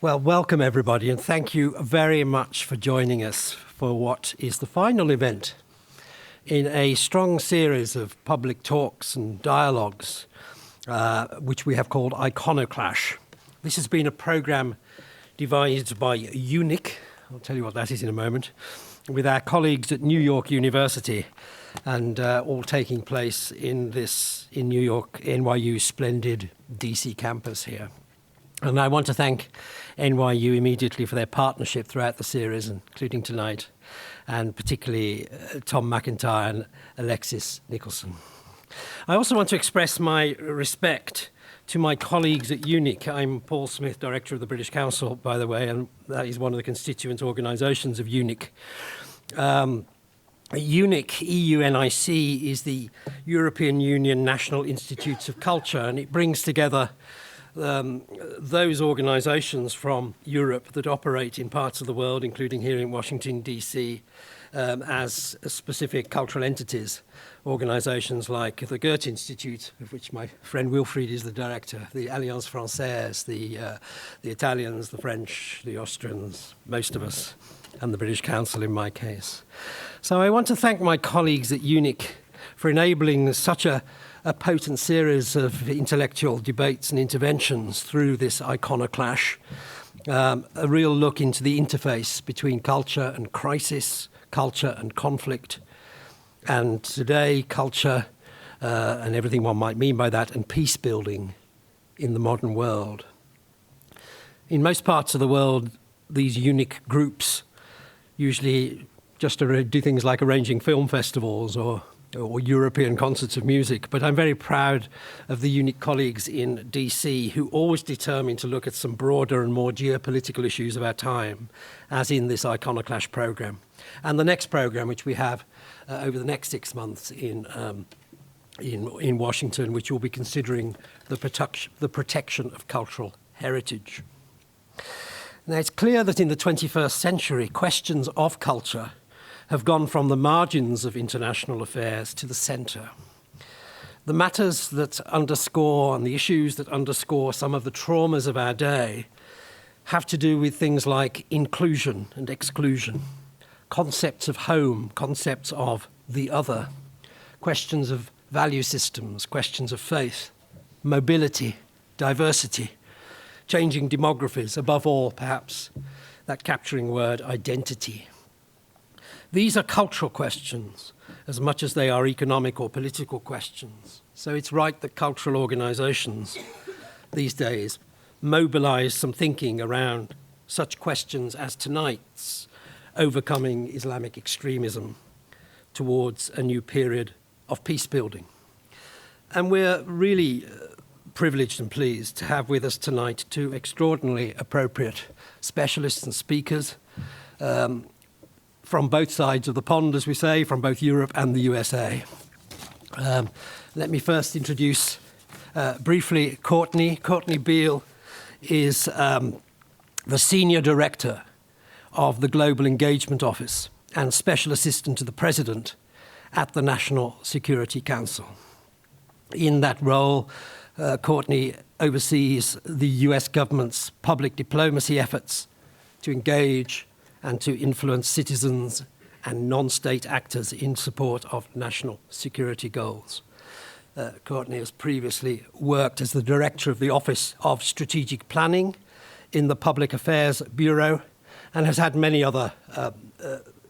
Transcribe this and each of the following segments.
Well, welcome everybody, and thank you very much for joining us for what is the final event in a strong series of public talks and dialogues, which we have called Iconoclash. This has been a programme devised by UNIC, I'll tell you what that is in a moment, with our colleagues at New York University, and all taking place in New York, NYU's splendid DC campus here. And I want to thank NYU immediately for their partnership throughout the series, including tonight, and particularly Tom McIntyre and Alexis Nicholson. I also want to express my respect to my colleagues at UNIC. I'm Paul Smith, Director of the British Council, by the way, and that is one of the constituent organisations of UNIC. UNIC, EUNIC, is the European Union National Institutes of Culture, and it brings together those organisations from Europe that operate in parts of the world, including here in Washington, DC, as specific cultural entities. Organisations like the Goethe Institute, of which my friend Wilfried is the director, the Alliance Française, the Italians, the French, the Austrians, most of us, and the British Council in my case. So I want to thank my colleagues at UNIC for enabling such a potent series of intellectual debates and interventions through this Iconoclash, a real look into the interface between culture and crisis, culture and conflict, and today culture and everything one might mean by that, and peace building in the modern world. In most parts of the world, these UNIC groups usually just do things like arranging film festivals or European concerts of music, but I'm very proud of the UNIC colleagues in DC who always determined to look at some broader and more geopolitical issues of our time, as in this Iconoclash programme. And the next programme, which we have over the next 6 months in Washington, which will be considering the protection of cultural heritage. Now, it's clear that in the 21st century, questions of culture have gone from the margins of international affairs to the centre. The matters that underscore and the issues that underscore some of the traumas of our day have to do with things like inclusion and exclusion, concepts of home, concepts of the other, questions of value systems, questions of faith, mobility, diversity, changing demographies, above all, perhaps, that capturing word, identity. These are cultural questions as much as they are economic or political questions. So it's right that cultural organisations these days mobilise some thinking around such questions as tonight's, overcoming Islamic extremism towards a new period of peace building. And we're really privileged and pleased to have with us tonight two extraordinarily appropriate specialists and speakers from both sides of the pond, as we say, from both Europe and the USA. Let me first introduce briefly Courtney. Courtney Beale is the Senior Director of the Global Engagement Office and Special Assistant to the President at the National Security Council. In that role, Courtney oversees the US government's public diplomacy efforts to engage and to influence citizens and non-state actors in support of national security goals. Courtney has previously worked as the Director of the Office of Strategic Planning in the Public Affairs Bureau and has had many other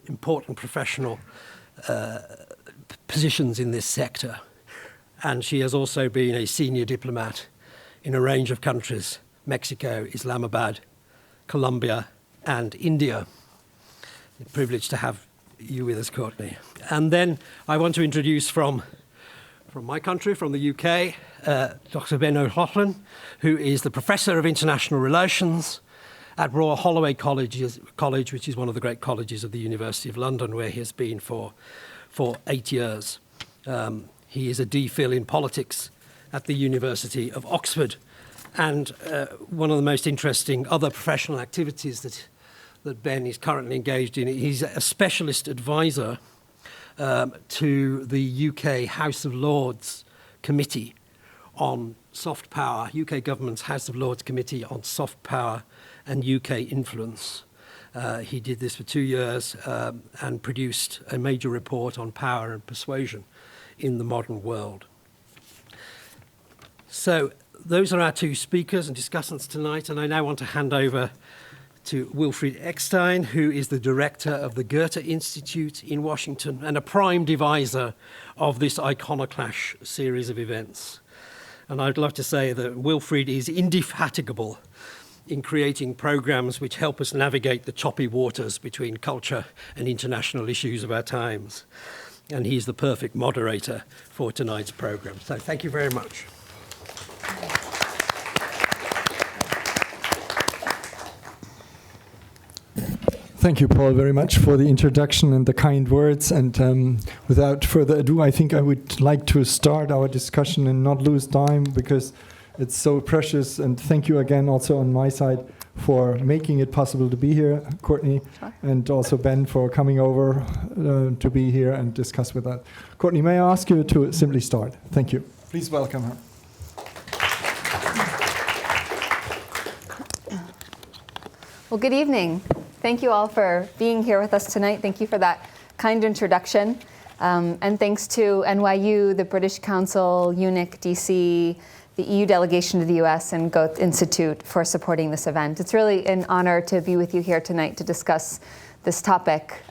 important professional positions in this sector. And she has also been a senior diplomat in a range of countries: Mexico, Islamabad, Colombia, and India. It's a privilege to have you with us, Courtney. And then I want to introduce from my country, from the UK, Dr. Ben O'Loughlin, who is the Professor of International Relations at Royal Holloway College, which is one of the great colleges of the University of London, where he has been for 8 years. He is a DPhil in politics at the University of Oxford. And one of the most interesting other professional activities that Ben is currently engaged in, he's a specialist advisor to the UK House of Lords Committee on soft power, UK government's House of Lords Committee on Soft Power and UK Influence. He did this for 2 years and produced a major report on power and persuasion in the modern world. So those are our two speakers and discussants tonight, and I now want to hand over to Wilfried Eckstein, who is the director of the Goethe Institute in Washington and a prime deviser of this Iconoclash series of events. And I'd love to say that Wilfried is indefatigable in creating programs which help us navigate the choppy waters between culture and international issues of our times. And he's the perfect moderator for tonight's program. So thank you very much. Thank you, Paul, very much for the introduction and the kind words. And without further ado, I think I would like to start our discussion and not lose time because it's so precious. And thank you again also on my side for making it possible to be here, Courtney, and also Ben for coming over to be here and discuss with us. Courtney, may I ask you to simply start? Thank you. Please welcome her. Well, good evening. Thank you all for being here with us tonight. Thank you for that kind introduction. And thanks to NYU, the British Council, UNIC, DC, the EU delegation to the US, and Goethe Institute for supporting this event. It's really an honor to be with you here tonight to discuss this topic.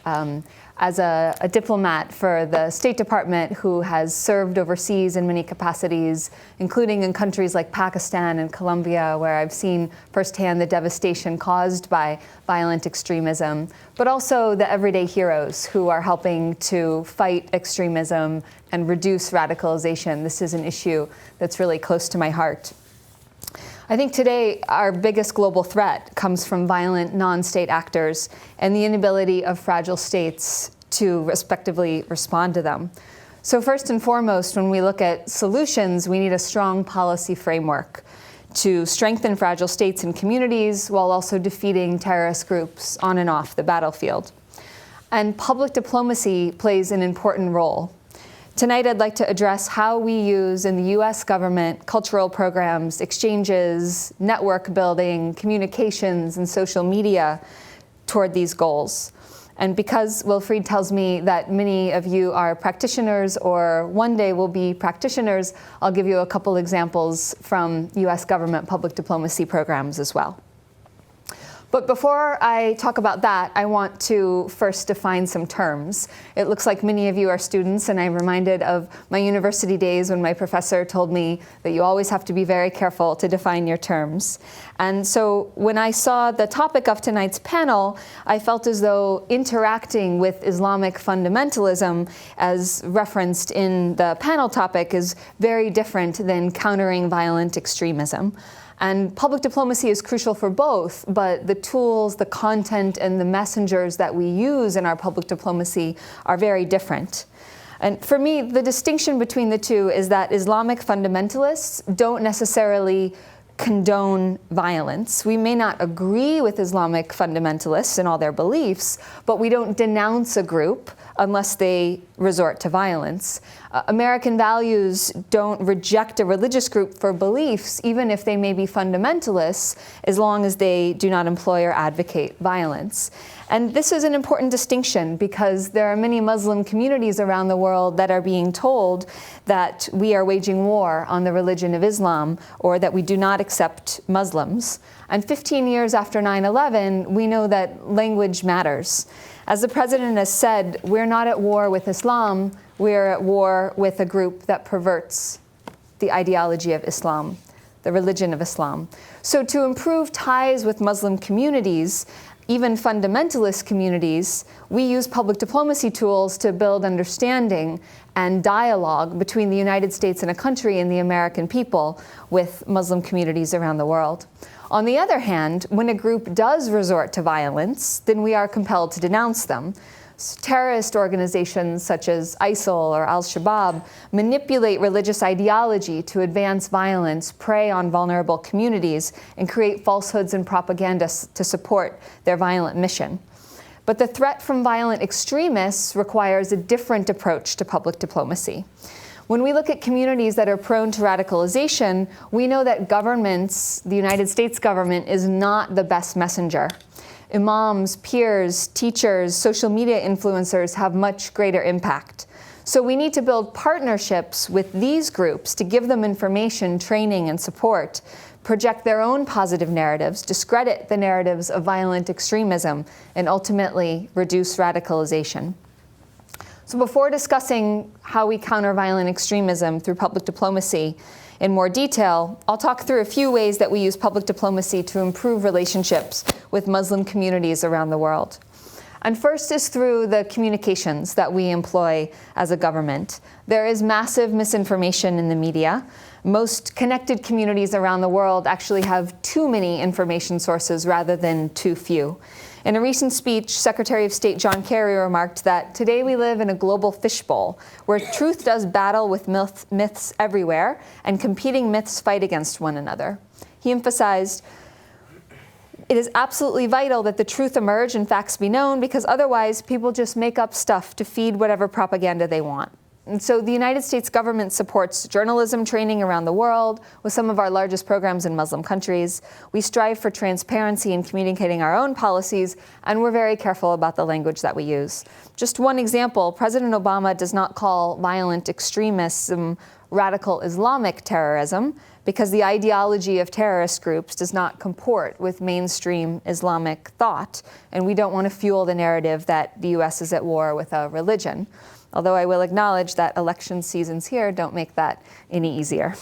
As a diplomat for the State Department who has served overseas in many capacities, including in countries like Pakistan and Colombia, where I've seen firsthand the devastation caused by violent extremism, but also the everyday heroes who are helping to fight extremism and reduce radicalization. This is an issue that's really close to my heart. I think today our biggest global threat comes from violent non-state actors and the inability of fragile states to respectively respond to them. So first and foremost, when we look at solutions, we need a strong policy framework to strengthen fragile states and communities while also defeating terrorist groups on and off the battlefield. And public diplomacy plays an important role. Tonight, I'd like to address how we use in the US government cultural programs, exchanges, network building, communications, and social media toward these goals. And because Wilfried tells me that many of you are practitioners or one day will be practitioners, I'll give you a couple examples from US government public diplomacy programs as well. But before I talk about that, I want to first define some terms. It looks like many of you are students, and I'm reminded of my university days when my professor told me that you always have to be very careful to define your terms. And so when I saw the topic of tonight's panel, I felt as though interacting with Islamic fundamentalism, as referenced in the panel topic, is very different than countering violent extremism. And public diplomacy is crucial for both, but the tools, the content, and the messengers that we use in our public diplomacy are very different. And for me, the distinction between the two is that Islamic fundamentalists don't necessarily condone violence. We may not agree with Islamic fundamentalists in all their beliefs, but we don't denounce a group unless they resort to violence. American values don't reject a religious group for beliefs, even if they may be fundamentalists, as long as they do not employ or advocate violence. And this is an important distinction because there are many Muslim communities around the world that are being told that we are waging war on the religion of Islam or that we do not accept Muslims. And 15 years after 9/11, we know that language matters. As the president has said, we're not at war with Islam, we're at war with a group that perverts the ideology of Islam, the religion of Islam. So to improve ties with Muslim communities, even fundamentalist communities, we use public diplomacy tools to build understanding and dialogue between the United States and a country and the American people with Muslim communities around the world. On the other hand, when a group does resort to violence, then we are compelled to denounce them. Terrorist organizations such as ISIL or Al-Shabaab manipulate religious ideology to advance violence, prey on vulnerable communities, and create falsehoods and propaganda to support their violent mission. But the threat from violent extremists requires a different approach to public diplomacy. When we look at communities that are prone to radicalization, we know that governments, the United States government, is not the best messenger. Imams, peers, teachers, social media influencers have much greater impact. So we need to build partnerships with these groups to give them information, training, and support, project their own positive narratives, discredit the narratives of violent extremism, and ultimately reduce radicalization. So before discussing how we counter violent extremism through public diplomacy in more detail, I'll talk through a few ways that we use public diplomacy to improve relationships with Muslim communities around the world. And first is through the communications that we employ as a government. There is massive misinformation in the media. Most connected communities around the world actually have too many information sources rather than too few. In a recent speech, Secretary of State John Kerry remarked that today we live in a global fishbowl where truth does battle with myths everywhere and competing myths fight against one another. He emphasized, it is absolutely vital that the truth emerge and facts be known, because otherwise people just make up stuff to feed whatever propaganda they want. And so the United States government supports journalism training around the world with some of our largest programs in Muslim countries. We strive for transparency in communicating our own policies, and we're very careful about the language that we use. Just one example, President Obama does not call violent extremism radical Islamic terrorism, because the ideology of terrorist groups does not comport with mainstream Islamic thought, and we don't want to fuel the narrative that the US is at war with a religion. Although I will acknowledge that election seasons here don't make that any easier.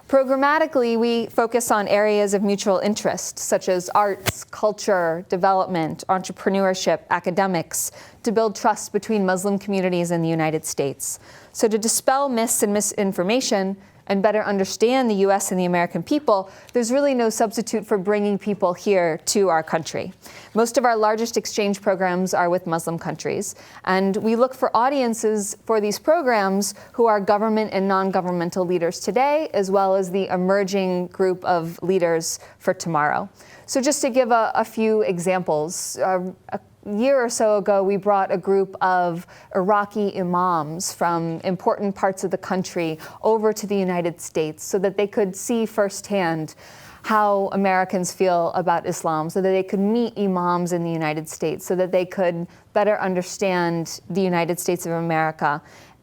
Programmatically, we focus on areas of mutual interest, such as arts, culture, development, entrepreneurship, academics, to build trust between Muslim communities and the United States. So to dispel myths and misinformation and better understand the US and the American people, there's really no substitute for bringing people here to our country. Most of our largest exchange programs are with Muslim countries, and we look for audiences for these programs who are government and non-governmental leaders today, as well as the emerging group of leaders for tomorrow. So just to give a few examples, a year or so ago, we brought a group of Iraqi imams from important parts of the country over to the United States so that they could see firsthand how Americans feel about Islam, so that they could meet imams in the United States, so that they could better understand the United States of America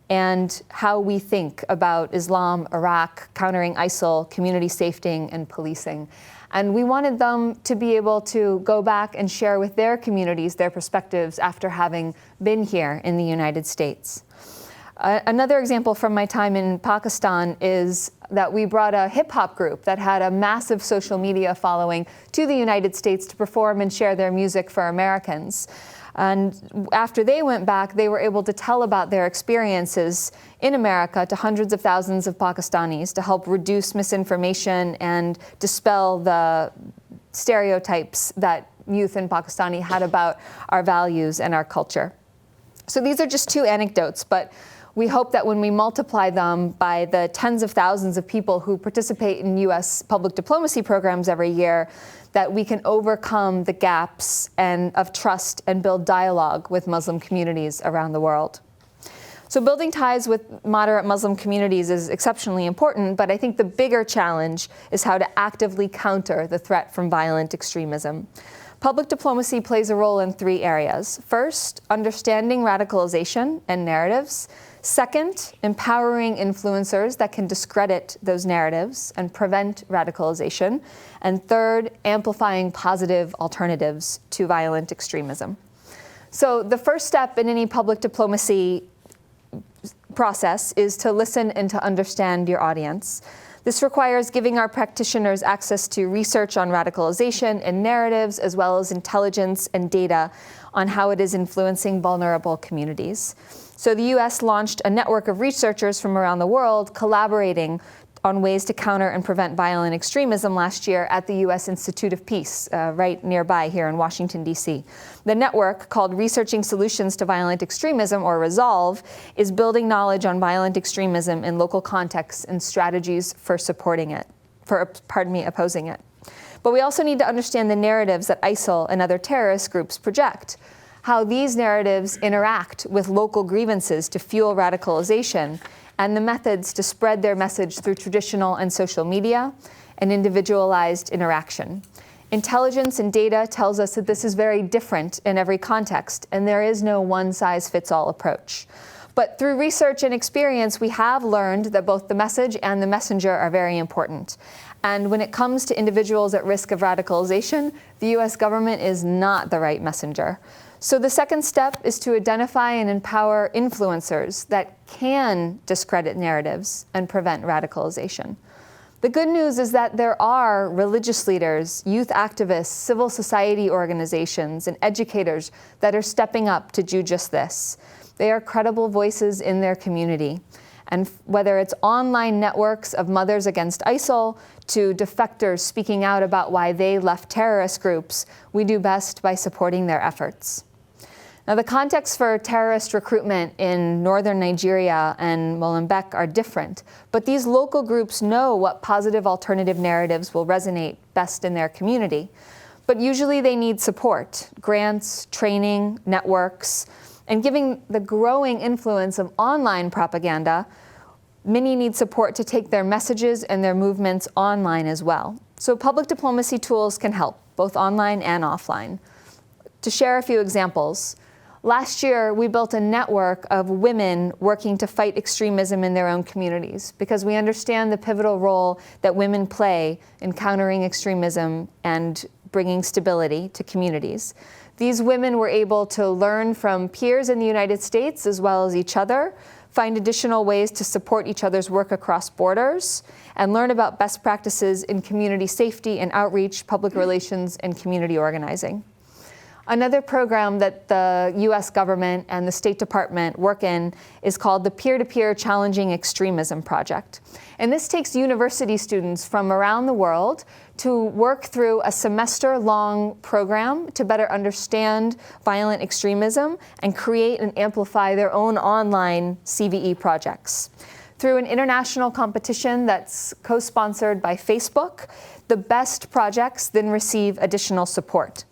and how we think about Islam, Iraq, countering ISIL, community safetying, and policing. And we wanted them to be able to go back and share with their communities their perspectives after having been here in the United States. Another example from my time in Pakistan is that we brought a hip-hop group that had a massive social media following to the United States to perform and share their music for Americans. And after they went back, they were able to tell about their experiences in America to hundreds of thousands of Pakistanis to help reduce misinformation and dispel the stereotypes that youth in Pakistani had about our values and our culture. So these are just two anecdotes, but we hope that when we multiply them by the tens of thousands of people who participate in US public diplomacy programs every year, that we can overcome the gaps of trust and build dialogue with Muslim communities around the world. So building ties with moderate Muslim communities is exceptionally important, but I think the bigger challenge is how to actively counter the threat from violent extremism. Public diplomacy plays a role in three areas. First, understanding radicalization and narratives. Second, empowering influencers that can discredit those narratives and prevent radicalization. And third, amplifying positive alternatives to violent extremism. So the first step in any public diplomacy process is to listen and to understand your audience. This requires giving our practitioners access to research on radicalization and narratives, as well as intelligence and data on how it is influencing vulnerable communities. So the US launched a network of researchers from around the world collaborating on ways to counter and prevent violent extremism last year at the US Institute of Peace, right nearby here in Washington, D.C. The network, called Researching Solutions to Violent Extremism, or RESOLVE, is building knowledge on violent extremism in local contexts and strategies for opposing it. But we also need to understand the narratives that ISIL and other terrorist groups project, how these narratives interact with local grievances to fuel radicalization, and the methods to spread their message through traditional and social media and individualized interaction. Intelligence and data tells us that this is very different in every context, and there is no one-size-fits-all approach. But through research and experience, we have learned that both the message and the messenger are very important. And when it comes to individuals at risk of radicalization, the US government is not the right messenger. So the second step is to identify and empower influencers that can discredit narratives and prevent radicalization. The good news is that there are religious leaders, youth activists, civil society organizations, and educators that are stepping up to do just this. They are credible voices in their community. And whether it's online networks of Mothers Against ISIL to defectors speaking out about why they left terrorist groups, we do best by supporting their efforts. Now, the context for terrorist recruitment in northern Nigeria and Molenbeek are different, but these local groups know what positive alternative narratives will resonate best in their community. But usually they need support, grants, training, networks, and given the growing influence of online propaganda, many need support to take their messages and their movements online as well. So public diplomacy tools can help, both online and offline. To share a few examples, last year we built a network of women working to fight extremism in their own communities because we understand the pivotal role that women play in countering extremism and bringing stability to communities. These women were able to learn from peers in the United States as well as each other, find additional ways to support each other's work across borders, and learn about best practices in community safety and outreach, public relations, and community organizing. Another program that the US government and the State Department work in is called the Peer-to-Peer Challenging Extremism Project. And this takes university students from around the world to work through a semester-long program to better understand violent extremism and create and amplify their own online CVE projects. Through an international competition that's co-sponsored by Facebook, the best projects then receive additional support.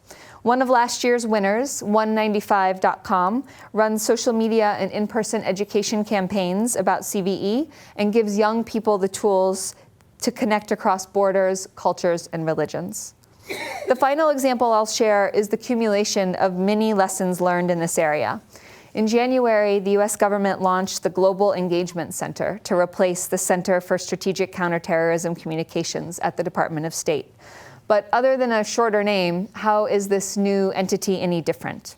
One of last year's winners, 195.com, runs social media and in-person education campaigns about CVE and gives young people the tools to connect across borders, cultures, and religions. The final example I'll share is the accumulation of many lessons learned in this area. In January, the US government launched the Global Engagement Center to replace the Center for Strategic Counterterrorism Communications at the Department of State. But other than a shorter name, how is this new entity any different?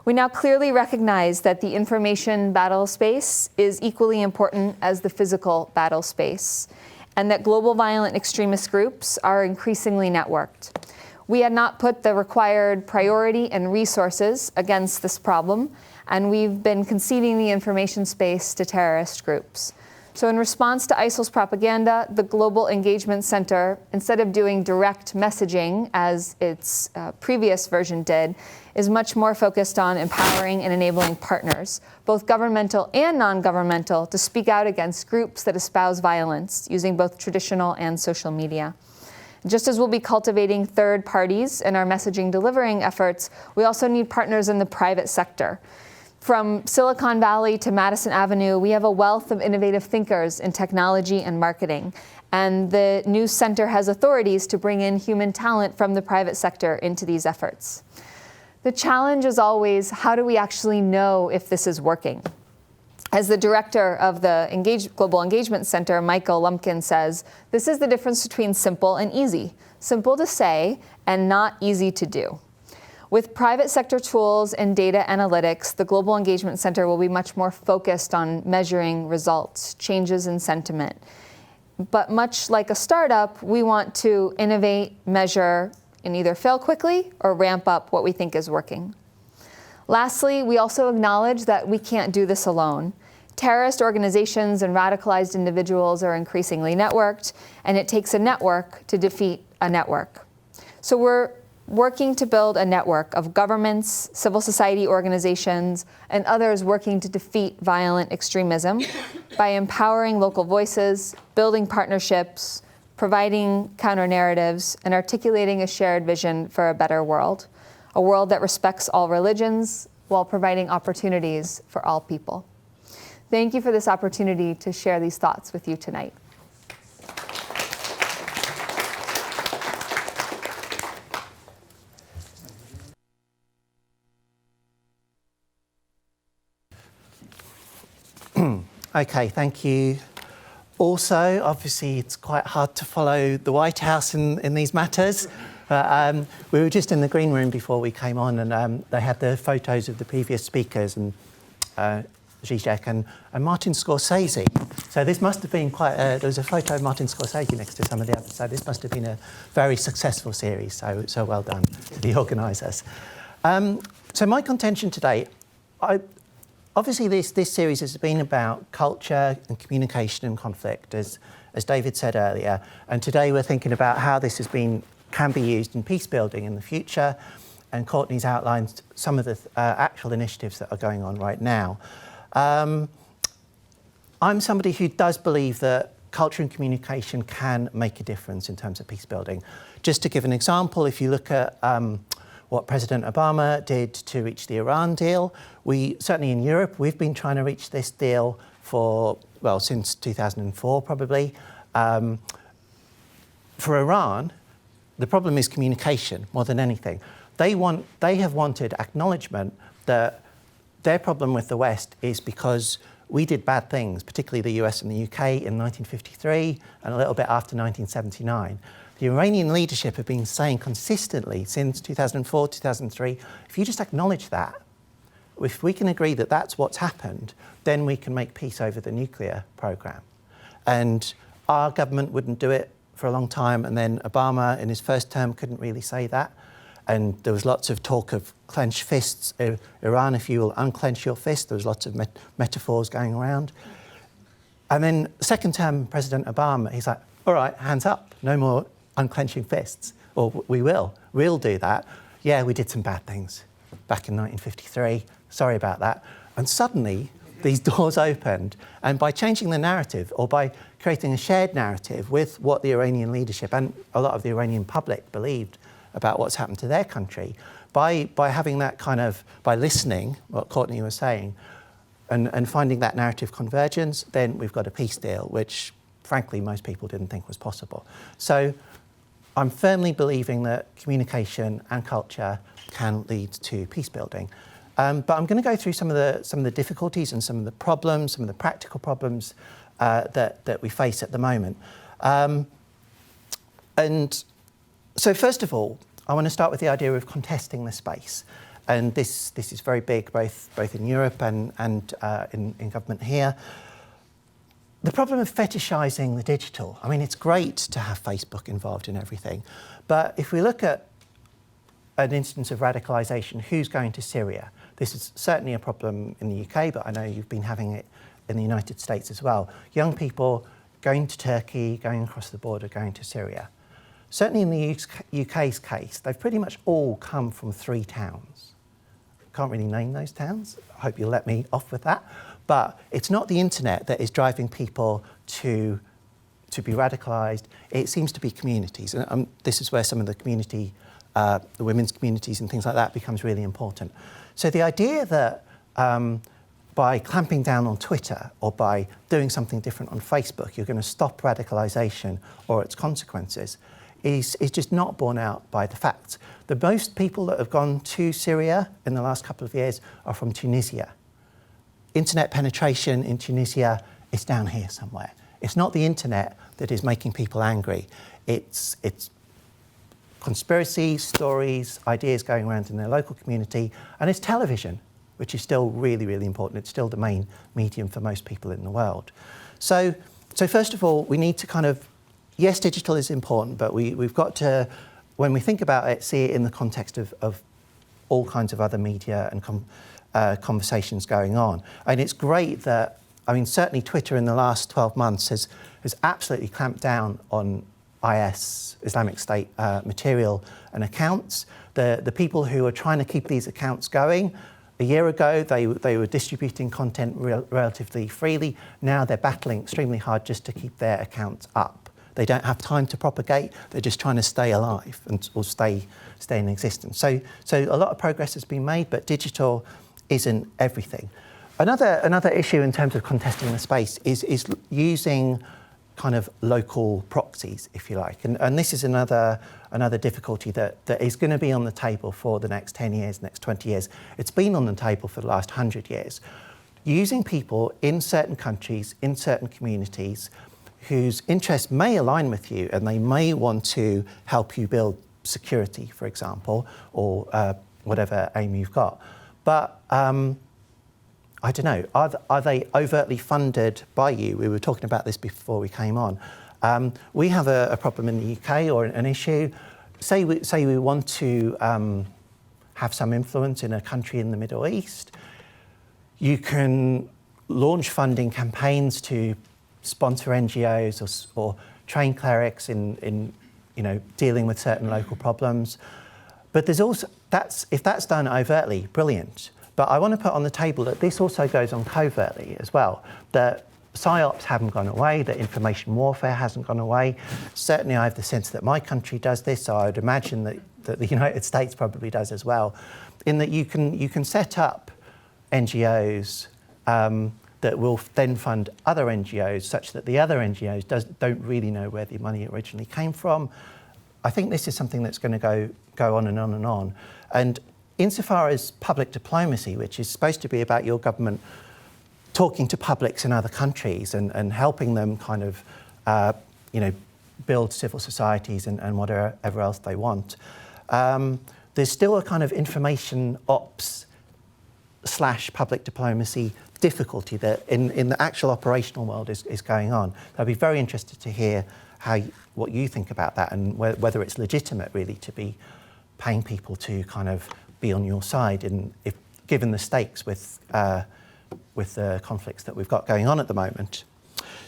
We now clearly recognize that the information battle space is equally important as the physical battle space, and that global violent extremist groups are increasingly networked. We had not put the required priority and resources against this problem, and we've been conceding the information space to terrorist groups. So in response to ISIL's propaganda, the Global Engagement Center, instead of doing direct messaging as its previous version did, is much more focused on empowering and enabling partners, both governmental and non-governmental, to speak out against groups that espouse violence using both traditional and social media. Just as we'll be cultivating third parties in our messaging delivering efforts, we also need partners in the private sector. From Silicon Valley to Madison Avenue, we have a wealth of innovative thinkers in technology and marketing. And the new center has authorities to bring in human talent from the private sector into these efforts. The challenge is always, how do we actually know if this is working? As the director of the Global Engagement Center, Michael Lumpkin, says, this is the difference between simple and easy. Simple to say and not easy to do. With private sector tools and data analytics, the Global Engagement Center will be much more focused on measuring results, changes in sentiment. But much like a startup, we want to innovate, measure, and either fail quickly or ramp up what we think is working. Lastly, we also acknowledge that we can't do this alone. Terrorist organizations and radicalized individuals are increasingly networked, and it takes a network to defeat a network. So we're working to build a network of governments, civil society organizations, and others working to defeat violent extremism by empowering local voices, building partnerships, providing counter-narratives, and articulating a shared vision for a better world, a world that respects all religions while providing opportunities for all people. Thank you for this opportunity to share these thoughts with you tonight. Okay, thank you. Also, obviously, it's quite hard to follow the White House in these matters. We were just in the green room before we came on, and they had the photos of the previous speakers, and Zizek and Martin Scorsese. So this must have been there was a photo of Martin Scorsese next to some of the others. So this must have been a very successful series. So well done to the organisers. So my contention today, obviously this series has been about culture and communication and conflict, as David said earlier. And today we're thinking about how this can be used in peace building in the future. And Courtney's outlined some of the actual initiatives that are going on right now. I'm somebody who does believe that culture and communication can make a difference in terms of peace building. Just to give an example, if you look at what President Obama did to reach the Iran deal, certainly in Europe, we've been trying to reach this deal since 2004 probably. For Iran, the problem is communication more than anything. They have wanted acknowledgement that their problem with the West is because we did bad things, particularly the US and the UK in 1953 and a little bit after 1979. The Iranian leadership have been saying consistently since 2004, 2003, if you just acknowledge that, if we can agree that that's what's happened, then we can make peace over the nuclear program. And our government wouldn't do it for a long time, and then Obama in his first term couldn't really say that. And there was lots of talk of clenched fists. Iran, if you will unclench your fist, there was lots of metaphors going around. And then second term President Obama, he's like, all right, hands up, no more unclenching fists, or we'll do that. Yeah, we did some bad things back in 1953, sorry about that. And suddenly these doors opened, and by changing the narrative, or by creating a shared narrative with what the Iranian leadership and a lot of the Iranian public believed about what's happened to their country, by having that by listening, what Courtney was saying, and finding that narrative convergence, then we've got a peace deal, which frankly most people didn't think was possible. So I'm firmly believing that communication and culture can lead to peace building. But I'm going to go through some of the difficulties and some of the problems, some of the practical problems that we face at the moment. And so first of all, I want to start with the idea of contesting the space. And this is very big, both in Europe and in government here. The problem of fetishizing the digital. I mean, it's great to have Facebook involved in everything. But if we look at an instance of radicalization, who's going to Syria? This is certainly a problem in the UK, but I know you've been having it in the United States as well. Young people going to Turkey, going across the border, going to Syria. Certainly in the UK's case, they've pretty much all come from 3 towns. Can't really name those towns. I hope you'll let me off with that. But it's not the internet that is driving people to be radicalised. It seems to be communities. And this is where some of the community, the women's communities and things like that becomes really important. So the idea that by clamping down on Twitter or by doing something different on Facebook, you're going to stop radicalisation or its consequences is just not borne out by the facts. The most people that have gone to Syria in the last couple of years are from Tunisia. Internet penetration in Tunisia is down here somewhere. It's not the internet that is making people angry. It's conspiracy stories, ideas going around in their local community, and it's television, which is still really, really important. It's still the main medium for most people in the world. So first of all, we need to yes, digital is important, but we've got to, when we think about it, see it in the context of all kinds of other media and conversations going on. And it's great that, certainly Twitter in the last 12 months has absolutely clamped down on IS, Islamic State material and accounts. The people who are trying to keep these accounts going, a year ago they were distributing content relatively freely. Now they're battling extremely hard just to keep their accounts up. They don't have time to propagate. They're just trying to stay alive or stay in existence. So a lot of progress has been made, but digital isn't everything. Another issue in terms of contesting the space is using kind of local proxies, if you like. And this is another difficulty that is going to be on the table for the next 10 years, next 20 years. It's been on the table for the last 100 years. Using people in certain countries, in certain communities, whose interests may align with you and they may want to help you build security, for example, or whatever aim you've got. But I don't know, are they overtly funded by you? We were talking about this before we came on. We have a problem in the UK, or an issue. Say we want to have some influence in a country in the Middle East. You can launch funding campaigns to sponsor NGOs or train clerics in dealing with certain local problems. But there's also, if that's done overtly, brilliant. But I want to put on the table that this also goes on covertly as well. That PSYOPs haven't gone away, that information warfare hasn't gone away. Certainly I have the sense that my country does this, so I would imagine that the United States probably does as well, in that you can set up NGOs that will then fund other NGOs, such that the other NGOs don't really know where the money originally came from. I think this is something that's going to go on and on and on. And insofar as public diplomacy, which is supposed to be about your government talking to publics in other countries and helping them kind of, build civil societies and whatever else they want, there's still a kind of information ops / public diplomacy difficulty that in the actual operational world is going on. I'd be very interested to hear what you think about that, and whether it's legitimate really to be paying people to kind of be on your side, given the stakes with the conflicts that we've got going on at the moment.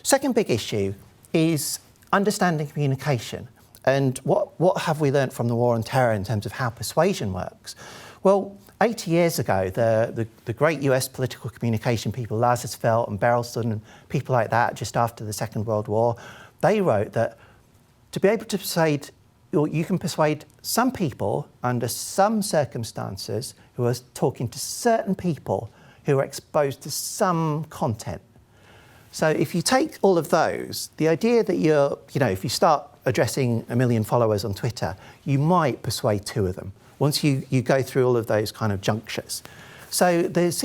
Second big issue is understanding communication. And what have we learnt from the war on terror in terms of how persuasion works? Well, 80 years ago, the great US political communication people, Lazarsfeld and Berelson and people like that, just after the Second World War, they wrote that to be able to persuade, you can persuade some people under some circumstances who are talking to certain people who are exposed to some content. So if you take all of those, the idea that if you start addressing 1 million followers on Twitter, you might persuade 2 of them once you go through all of those kind of junctures. So there's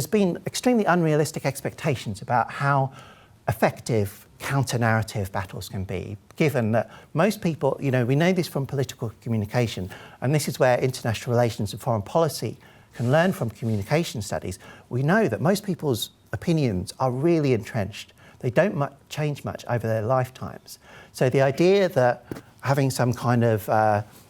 been extremely unrealistic expectations about how effective counter-narrative battles can be, given that most people, we know this from political communication, and this is where international relations and foreign policy can learn from communication studies. We know that most people's opinions are really entrenched. They don't change much over their lifetimes. So the idea that having some kind of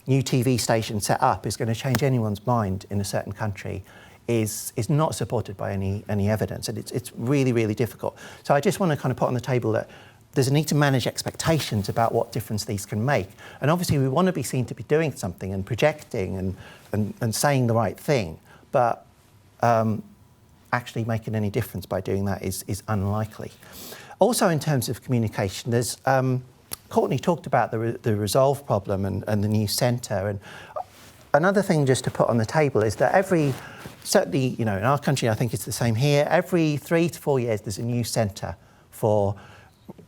new TV station set up is going to change anyone's mind in a certain country is not supported by any evidence, and it's really, really difficult. So I just want to kind of put on the table that there's a need to manage expectations about what difference these can make. And obviously we want to be seen to be doing something and projecting and saying the right thing, but actually making any difference by doing that is unlikely. Also, in terms of communication, there's Courtney talked about the resolve problem and the new centre. And another thing just to put on the table is that certainly, in our country, I think it's the same here, every 3 to 4 years there's a new centre for,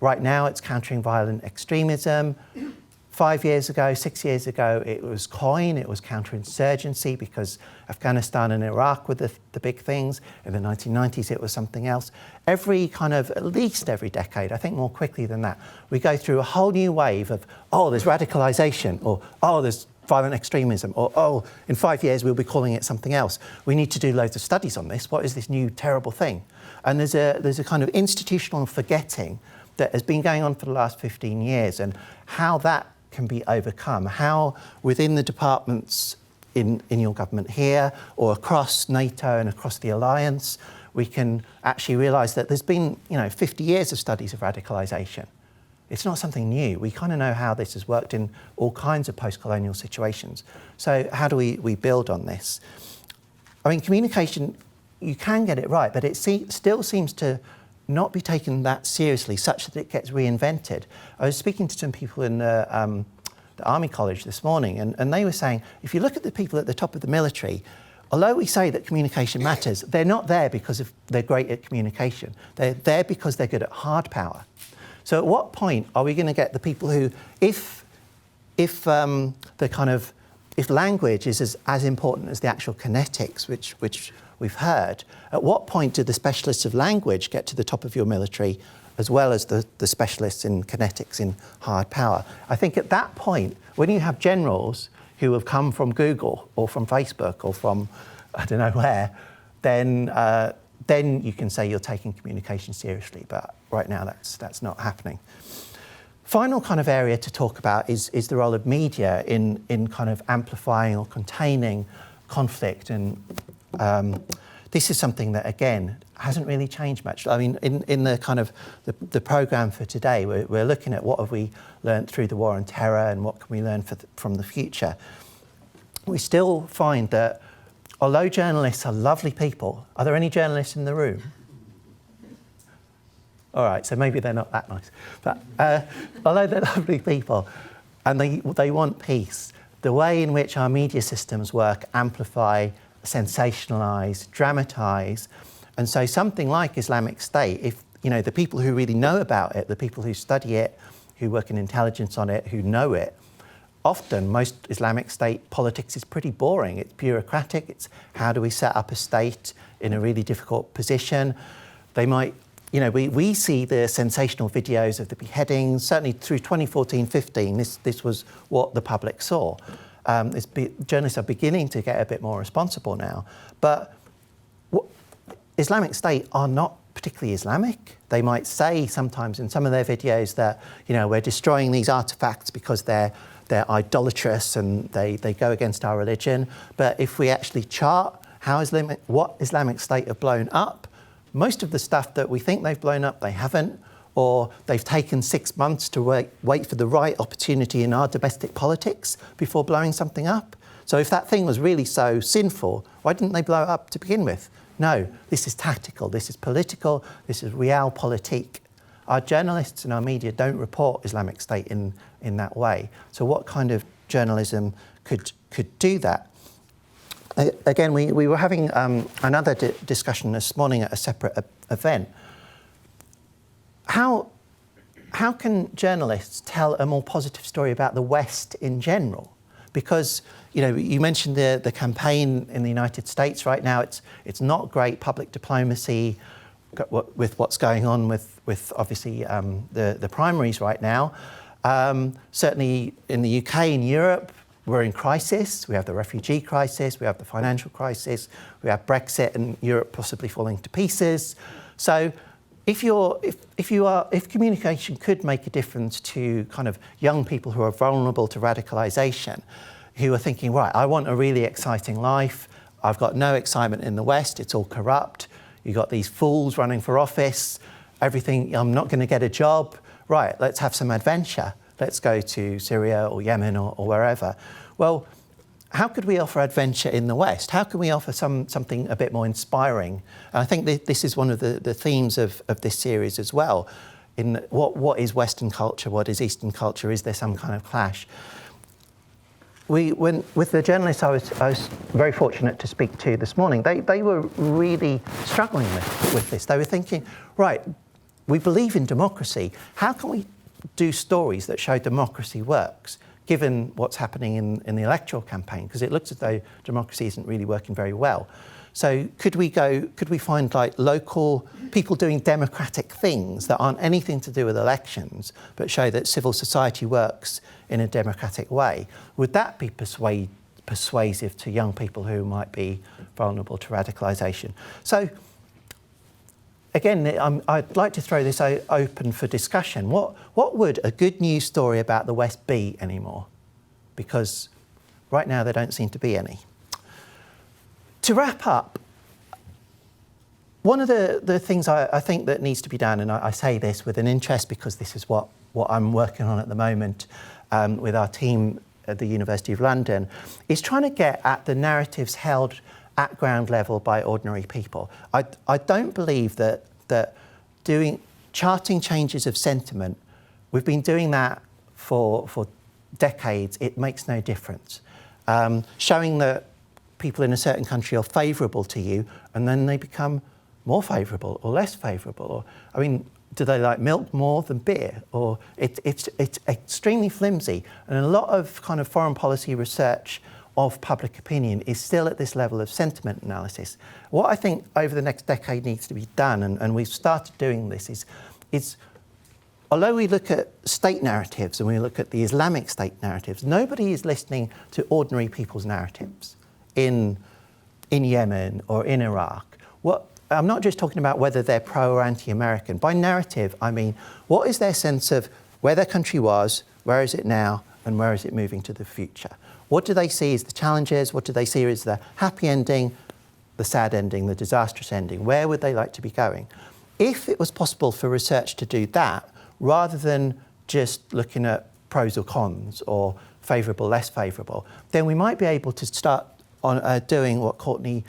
right now it's countering violent extremism. 5 years ago, 6 years ago, it was COIN, it was counterinsurgency, because Afghanistan and Iraq were the big things. In the 1990s, it was something else. At least every decade, I think more quickly than that, we go through a whole new wave of, there's radicalisation, or there's violent extremism, or in 5 years, we'll be calling it something else. We need to do loads of studies on this. What is this new terrible thing? And there's a kind of institutional forgetting that has been going on for the last 15 years, and how that can be overcome, how within the departments in your government here or across NATO and across the alliance, we can actually realise that there's been 50 years of studies of radicalisation. It's not something new. We kind of know how this has worked in all kinds of post-colonial situations. So how do we build on this? I mean, communication, you can get it right, but it still seems to not be taken that seriously, such that it gets reinvented. I was speaking to some people in the Army College this morning, and they were saying, if you look at the people at the top of the military, although we say that communication matters, they're not there because they're great at communication. They're there because they're good at hard power. So at what point are we going to get the people who, if language is as important as the actual kinetics, which we've heard, at what point do the specialists of language get to the top of your military as well as the specialists in kinetics, in hard power? I think at that point, when you have generals who have come from Google or from Facebook or from I don't know where, then you can say you're taking communication seriously. But right now, that's not happening. Final kind of area to talk about is the role of media in kind of amplifying or containing conflict. And this is something that, again, hasn't really changed much. I mean, in the kind of the programme for today, we're looking at what have we learned through the war on terror and what can we learn from the future. We still find that although journalists are lovely people, are there any journalists in the room? All right, so maybe they're not that nice. But although they're lovely people and they want peace, the way in which our media systems work amplify, sensationalise, dramatise. And so something like Islamic State, if the people who really know about it, the people who study it, who work in intelligence on it, who know it, often most Islamic State politics is pretty boring. It's bureaucratic. It's how do we set up a state in a really difficult position. They might, we see the sensational videos of the beheadings, certainly through 2014-15, this was what the public saw. Journalists are beginning to get a bit more responsible now. But Islamic State are not particularly Islamic. They might say sometimes in some of their videos that, we're destroying these artifacts because they're idolatrous and they go against our religion. But if we actually chart what Islamic State have blown up, most of the stuff that we think they've blown up, they haven't, or they've taken 6 months to wait for the right opportunity in our domestic politics before blowing something up. So if that thing was really so sinful, why didn't they blow it up to begin with? No, this is tactical, this is political, this is realpolitik. Our journalists and our media don't report Islamic State in that way. So what kind of journalism could do that? Again, we were having another discussion this morning at a separate event. How can journalists tell a more positive story about the West in general? Because you mentioned the campaign in the United States right now. It's not great public diplomacy with what's going on with obviously the primaries right now. Certainly in the UK and Europe, we're in crisis. We have the refugee crisis, we have the financial crisis, we have Brexit and Europe possibly falling to pieces. So if communication could make a difference to kind of young people who are vulnerable to radicalisation, who are thinking, right, I want a really exciting life, I've got no excitement in the West, it's all corrupt, you've got these fools running for office, everything, I'm not going to get a job, right, let's have some adventure. Let's go to Syria or Yemen or wherever. Well, how could we offer adventure in the West? How can we offer something a bit more inspiring? And I think this is one of the themes of this series as well. In what is Western culture? What is Eastern culture? Is there some kind of clash? With the journalists I was very fortunate to speak to this morning, they were really struggling with this. They were thinking, right, we believe in democracy. How can we do stories that show democracy works, given what's happening in the electoral campaign? Because it looks as though democracy isn't really working very well. So could we find like local people doing democratic things that aren't anything to do with elections, but show that civil society works in a democratic way? Would that be persuasive to young people who might be vulnerable to radicalisation? So again, I'd like to throw this open for discussion. What would a good news story about the West be anymore? Because right now there don't seem to be any. To wrap up, one of the things I think that needs to be done, and I say this with an interest because this is what I'm working on at the moment with our team at the University of London, is trying to get at the narratives held at ground level by ordinary people. I don't believe that charting changes of sentiment, we've been doing that for decades, it makes no difference. Showing that people in a certain country are favourable to you, and then they become more favourable or less favourable. Or, I mean, do they like milk more than beer? Or it's extremely flimsy. And a lot of kind of foreign policy research of public opinion is still at this level of sentiment analysis. What I think over the next decade needs to be done, and we've started doing this, is although we look at state narratives and we look at the Islamic state narratives, nobody is listening to ordinary people's narratives in Yemen or in Iraq. I'm not just talking about whether they're pro or anti-American. By narrative, I mean, what is their sense of where their country was, where is it now, and where is it moving to the future? What do they see as the challenges? What do they see as the happy ending, the sad ending, the disastrous ending? Where would they like to be going? If it was possible for research to do that, rather than just looking at pros or cons or favourable, less favourable, then we might be able to start on doing what Courtney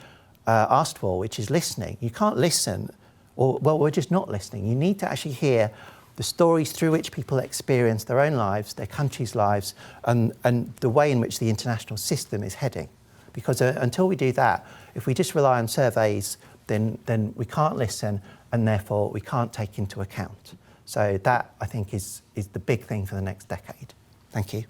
asked for, which is listening. You can't listen, or, well, we're just not listening. You need to actually hear the stories through which people experience their own lives, their country's lives, and the way in which the international system is heading. Because until we do that, if we just rely on surveys, then we can't listen, and therefore we can't take into account. So that, I think, is the big thing for the next decade. Thank you.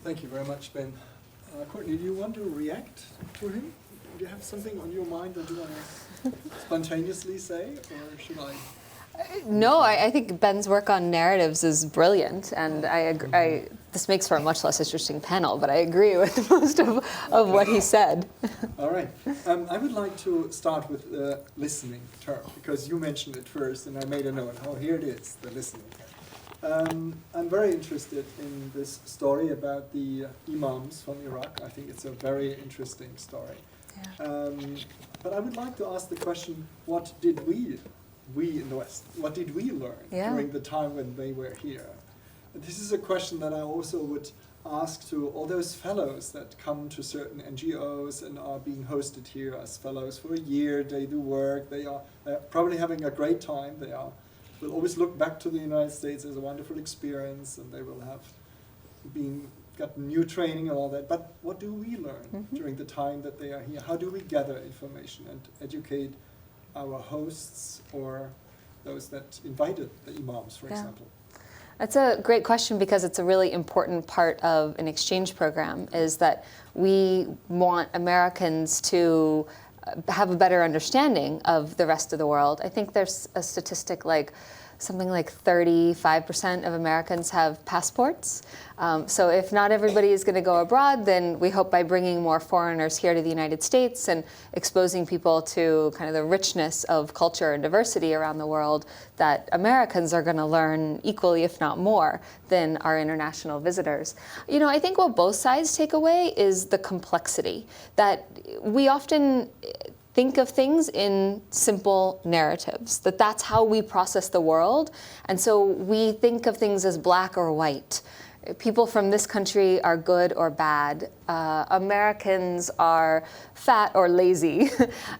Thank you very much, Ben. Courtney, do you want to react to him? Do you have something on your mind that you want to spontaneously say, or should I? No, I think Ben's work on narratives is brilliant, and this makes for a much less interesting panel, but I agree with most of what he said. All right. I would like to start with the listening term, because you mentioned it first, and I made a note. Oh, here it is, the listening term. I'm very interested in this story about the imams from Iraq. I think it's a very interesting story. Yeah. But I would like to ask the question, what did we in the West, what did we learn during the time when they were here? This is a question that I also would ask to all those fellows that come to certain NGOs and are being hosted here as fellows for a year. They do work, they are probably having a great time. They will always look back to the United States as a wonderful experience, and they will have gotten new training and all that. But what do we learn during the time that they are here? How do we gather information and educate our hosts or those that invited the imams, for example? That's a great question, because it's a really important part of an exchange program, is that we want Americans to have a better understanding of the rest of the world. I think there's a statistic like something like 35% of Americans have passports. So if not everybody is going to go abroad, then we hope by bringing more foreigners here to the United States and exposing people to kind of the richness of culture and diversity around the world, that Americans are going to learn equally, if not more, than our international visitors. You know, I think what both sides take away is the complexity, that we often think of things in simple narratives, that's how we process the world. And so we think of things as black or white. People from this country are good or bad. Americans are fat or lazy.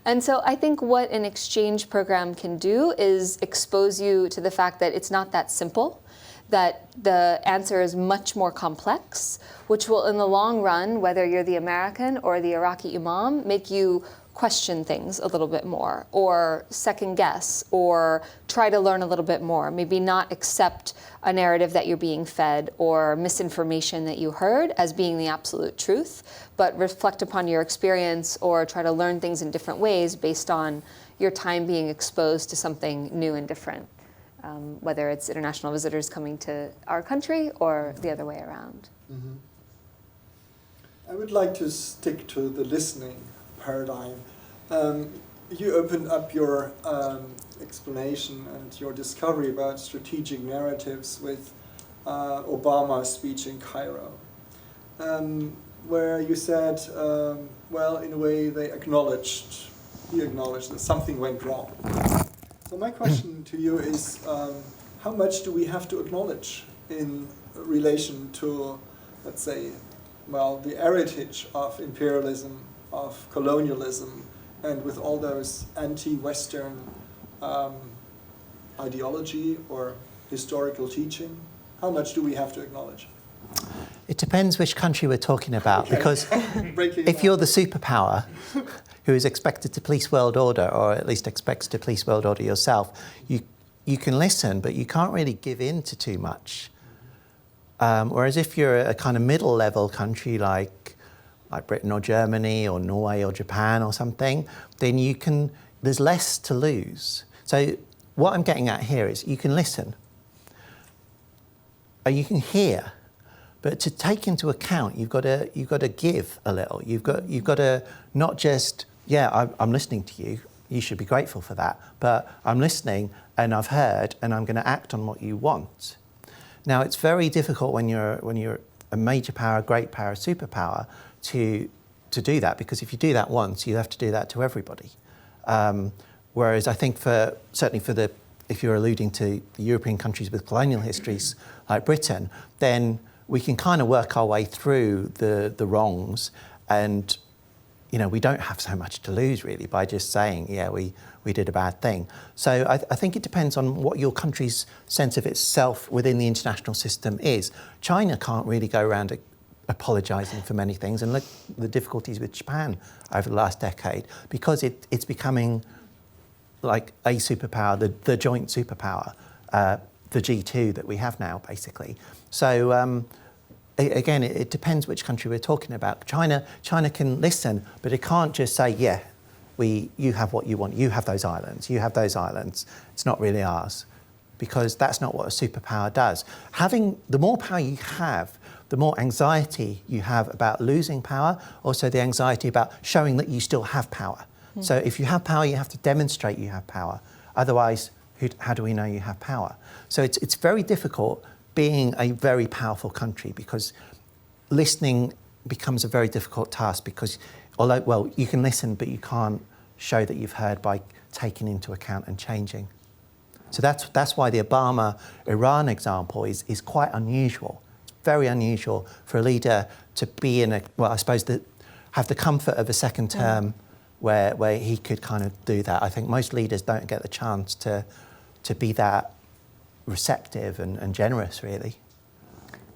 And so I think what an exchange program can do is expose you to the fact that it's not that simple, that the answer is much more complex, which will, in the long run, whether you're the American or the Iraqi imam, make you question things a little bit more, or second guess, or try to learn a little bit more. Maybe not accept a narrative that you're being fed or misinformation that you heard as being the absolute truth, but reflect upon your experience or try to learn things in different ways based on your time being exposed to something new and different, whether it's international visitors coming to our country or the other way around. Mm-hmm. I would like to stick to the listening paradigm. You opened up your explanation and your discovery about strategic narratives with Obama's speech in Cairo, where you said, well, in a way, he acknowledged that something went wrong. So my question to you is, how much do we have to acknowledge in relation to, let's say, well, the heritage of imperialism, of colonialism, and with all those anti-Western ideology or historical teaching? How much do we have to acknowledge? It depends which country we're talking about, Okay. because if you're the superpower who is expected to police world order, or at least expects to police world order yourself, you can listen, but you can't really give in to too much. Whereas if you're a kind of middle-level country like Britain or Germany or Norway or Japan or something, then there's less to lose. So what I'm getting at here is you can listen, you can hear, but to take into account, you've got to give a little. You've got to not just, I'm listening to you. You should be grateful for that. But I'm listening and I've heard and I'm going to act on what you want. Now it's very difficult when you're a major power, great power, superpower to do that, because if you do that once, you have to do that to everybody. Whereas I think if you're alluding to the European countries with colonial histories like Britain, then we can kind of work our way through the wrongs, and we don't have so much to lose really by just saying, we did a bad thing. So I think it depends on what your country's sense of itself within the international system is. China can't really go around apologising for many things, and look at the difficulties with Japan over the last decade, because it's becoming like a superpower, the joint superpower, the G2 that we have now, basically. So again, it depends which country we're talking about. China can listen, but it can't just say, you have what you want. You have those islands. You have those islands. It's not really ours, because that's not what a superpower does. The more power you have, the more anxiety you have about losing power. Also, the anxiety about showing that you still have power. Mm. So if you have power, you have to demonstrate you have power. Otherwise, how do we know you have power? So it's very difficult being a very powerful country, because listening becomes a very difficult task, because you can listen, but you can't show that you've heard by taking into account and changing. So that's why the Obama-Iran example is quite unusual. It's very unusual for a leader to be have the comfort of a second term where he could kind of do that. I think most leaders don't get the chance to be that receptive and generous, really.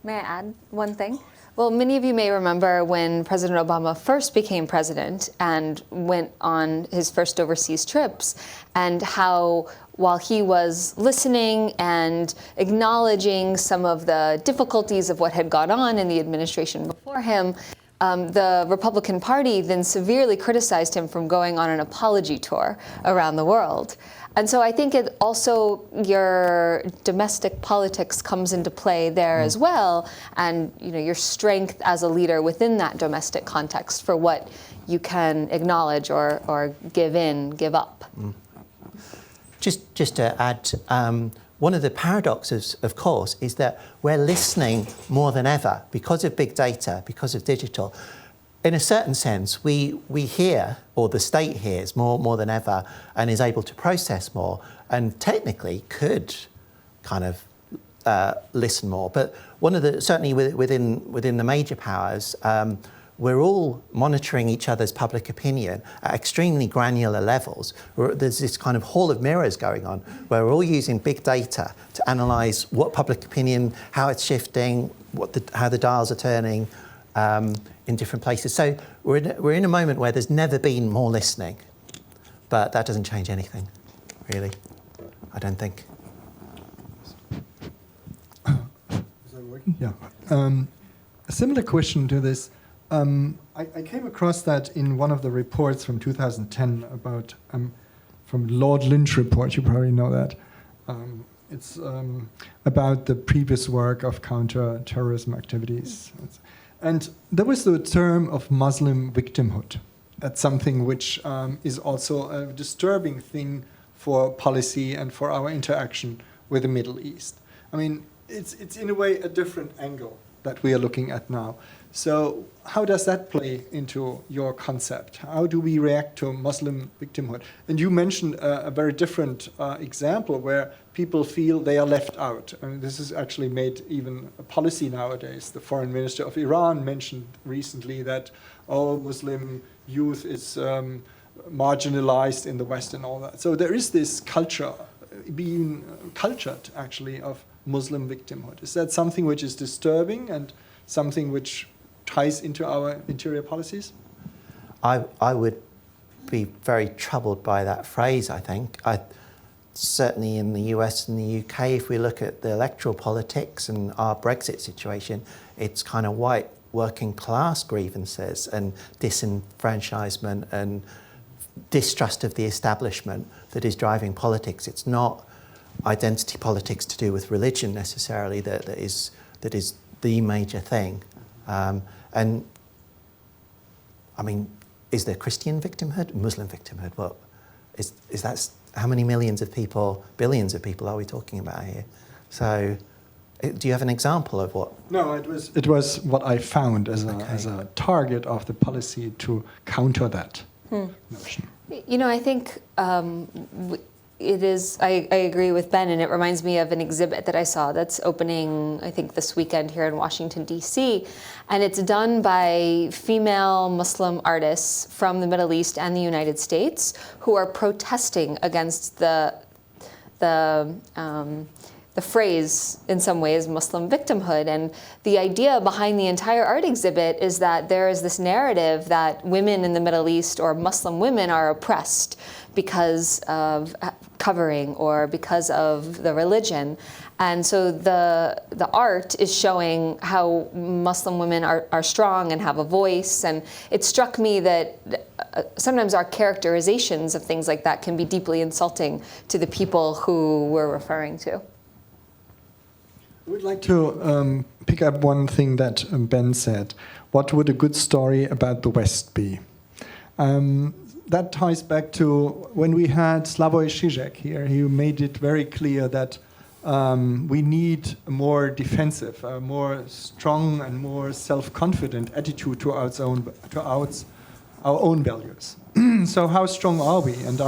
May I add one thing? Well, many of you may remember when President Obama first became president and went on his first overseas trips, and how while he was listening and acknowledging some of the difficulties of what had gone on in the administration before him, the Republican Party then severely criticized him from going on an apology tour around the world. And so I think it also, your domestic politics comes into play there as well, and your strength as a leader within that domestic context for what you can acknowledge or give up. Just to add, one of the paradoxes, of course, is that we're listening more than ever because of big data, because of digital. In a certain sense, we hear, or the state hears more than ever, and is able to process more, and technically could kind of listen more. But certainly within the major powers, we're all monitoring each other's public opinion at extremely granular levels. There's this kind of hall of mirrors going on, where we're all using big data to analyse what public opinion, how it's shifting, how the dials are turning. In different places. So we're in a moment where there's never been more listening, but that doesn't change anything, really, I don't think. Is that working? Yeah. A similar question to this. I came across that in one of the reports from 2010 about, from Lord Lynch report, you probably know that. It's about the previous work of counter-terrorism activities. And there was the term of Muslim victimhood. That's something which is also a disturbing thing for policy and for our interaction with the Middle East. I mean, it's in a way a different angle that we are looking at now. So how does that play into your concept? How do we react to Muslim victimhood? And you mentioned a very different example where people feel they are left out. I mean, this is actually made even a policy nowadays. The foreign minister of Iran mentioned recently that, Muslim youth is marginalized in the West and all that. So there is this culture, being cultured actually, of Muslim victimhood? Is that something which is disturbing and something which ties into our interior policies? I would be very troubled by that phrase, I think. Certainly in the US and the UK, if we look at the electoral politics and our Brexit situation, it's kind of white working class grievances and disenfranchisement and distrust of the establishment that is driving politics. It's not identity politics to do with religion necessarily that is the major thing. And I mean, is there Christian victimhood, Muslim victimhood? Well, is that how many millions of people, billions of people are we talking about here? So, do you have an example of what? No, it was what I found as a target of the policy to counter that notion. You know, I think it is, I agree with Ben, and it reminds me of an exhibit that I saw that's opening, I think, this weekend here in Washington, D.C., and it's done by female Muslim artists from the Middle East and the United States who are protesting against the phrase, in some ways, Muslim victimhood. And the idea behind the entire art exhibit is that there is this narrative that women in the Middle East or Muslim women are oppressed because of covering or because of the religion. And so the art is showing how Muslim women are strong and have a voice. And it struck me that sometimes our characterizations of things like that can be deeply insulting to the people who we're referring to. I would like to pick up one thing that Ben said. What would a good story about the West be? That ties back to when we had Slavoj Žižek here. He made it very clear that we need a more defensive, a more strong and more self-confident attitude towards our own values. So how strong are we? And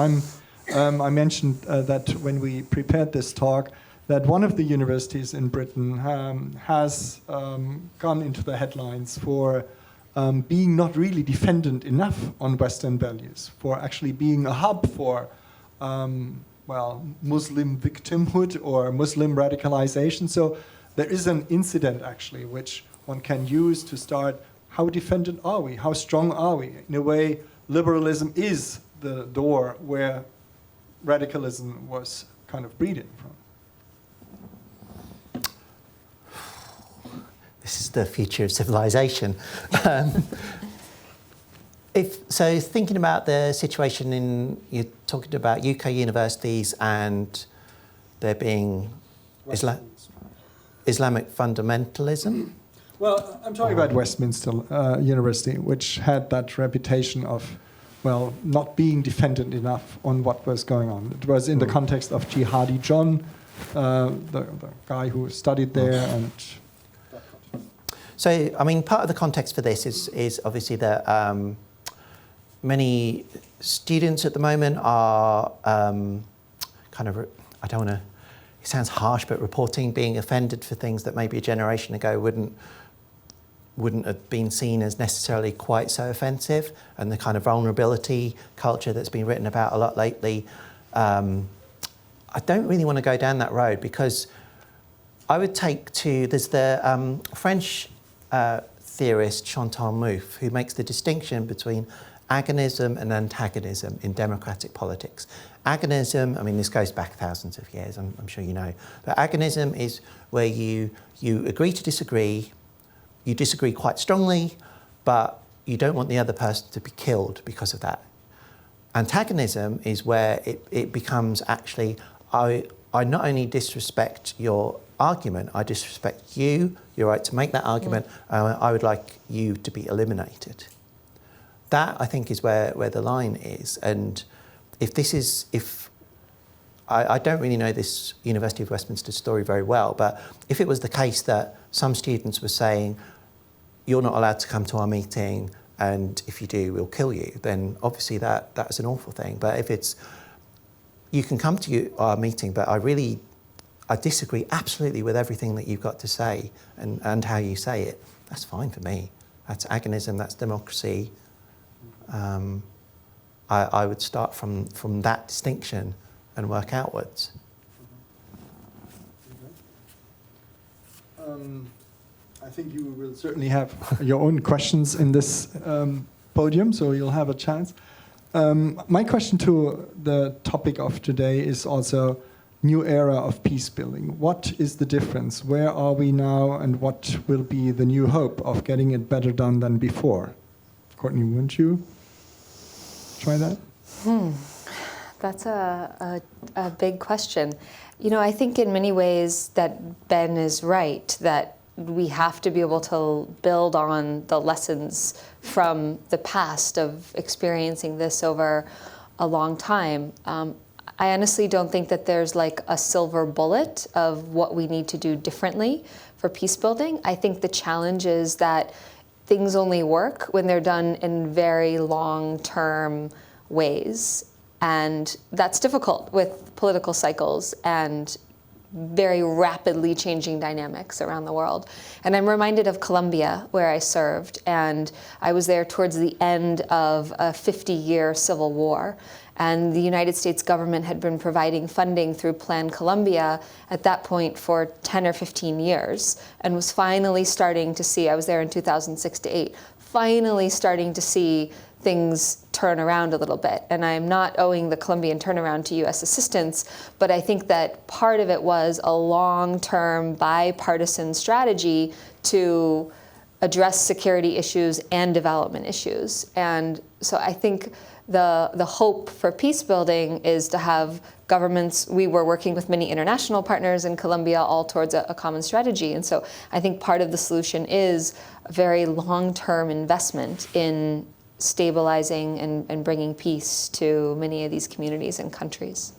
I mentioned that when we prepared this talk, that one of the universities in Britain has gone into the headlines for being not really defendant enough on Western values, for actually being a hub for, Muslim victimhood or Muslim radicalization. So there is an incident, actually, which one can use to start, how defendant are we? How strong are we? In a way, liberalism is the door where radicalism was kind of breeding from. This is the future of civilization. Thinking about the situation you're talking about UK universities and there being Islamic fundamentalism. Well, I'm talking about Westminster University, which had that reputation of, not being defended enough on what was going on. It was in the context of Jihadi John, the guy who studied there, and. So, I mean, part of the context for this is obviously that many students at the moment are I don't want to, it sounds harsh, but reporting being offended for things that maybe a generation ago wouldn't have been seen as necessarily quite so offensive, and the kind of vulnerability culture that's been written about a lot lately. I don't really want to go down that road, because I would there's the French theorist Chantal Mouffe, who makes the distinction between agonism and antagonism in democratic politics. Agonism, I mean, this goes back thousands of years, I'm sure you know, but agonism is where you agree to disagree, you disagree quite strongly, but you don't want the other person to be killed because of that. Antagonism is where it becomes actually, I not only disrespect your argument, I disrespect you, your right to make that argument, I would like you to be eliminated. That, I think, is where the line is. And I don't really know this University of Westminster story very well, but if it was the case that some students were saying, you're not allowed to come to our meeting, and if you do, we'll kill you, then obviously that's an awful thing. But if it's, you can come to our meeting, but I disagree absolutely with everything that you've got to say and how you say it, that's fine for me. That's agonism, that's democracy. I would start from that distinction and work outwards. I think you will certainly have your own questions in this podium, so you'll have a chance. My question to the topic of today is also new era of peace building. What is the difference? Where are we now, and what will be the new hope of getting it better done than before? Courtney, wouldn't you try that? That's a big question. You know, I think in many ways that Ben is right, that we have to be able to build on the lessons from the past of experiencing this over a long time. I honestly don't think that there's like a silver bullet of what we need to do differently for peace building. I think the challenge is that things only work when they're done in very long-term ways. And that's difficult with political cycles and very rapidly changing dynamics around the world. And I'm reminded of Colombia, where I served, and I was there towards the end of a 50-year civil war. And the United States government had been providing funding through Plan Colombia at that point for 10 or 15 years, and was finally starting to see, I was there in 2006 to 8, finally starting to see things turn around a little bit. And I'm not owing the Colombian turnaround to US assistance, but I think that part of it was a long-term bipartisan strategy to address security issues and development issues. And so I think the hope for peace building is to have governments, we were working with many international partners in Colombia all towards a common strategy. And so I think part of the solution is a very long-term investment in stabilizing and bringing peace to many of these communities and countries.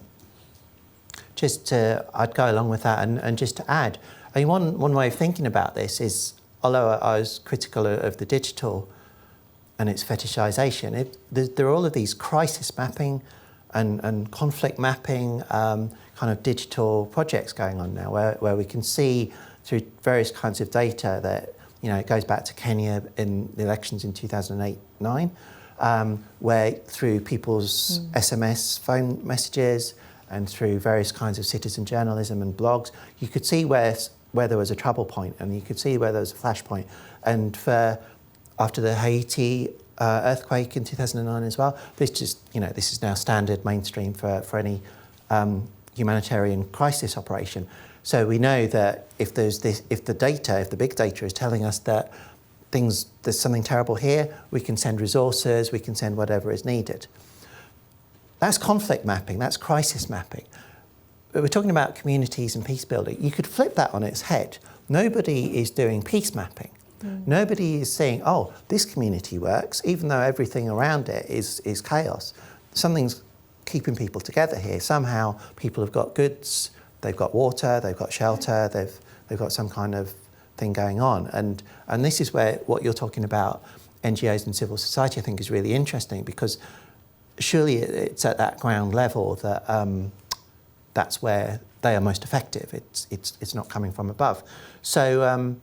I'd go along with that, and just to add, I mean, one way of thinking about this is, although I was critical of the digital and its fetishization, there are all of these crisis mapping and conflict mapping kind of digital projects going on now, where we can see through various kinds of data that, you know, it goes back to Kenya in the elections in 2008-9, where through people's SMS phone messages and through various kinds of citizen journalism and blogs, you could see where there was a trouble point, and you could see where there was a flashpoint. And after the Haiti earthquake in 2009 as well, this is now standard mainstream for any humanitarian crisis operation. So we know that if the big data is telling us that there's something terrible here, we can send resources, we can send whatever is needed. That's conflict mapping, that's crisis mapping. But we're talking about communities and peace building. You could flip that on its head. Nobody is doing peace mapping. Nobody is saying, oh, this community works, even though everything around it is chaos. Something's keeping people together here. Somehow people have got goods, they've got water, they've got shelter, they've got some kind of thing going on. And this is where what you're talking about, NGOs and civil society, I think is really interesting, because surely it's at that ground level that that's where they are most effective. It's not coming from above. So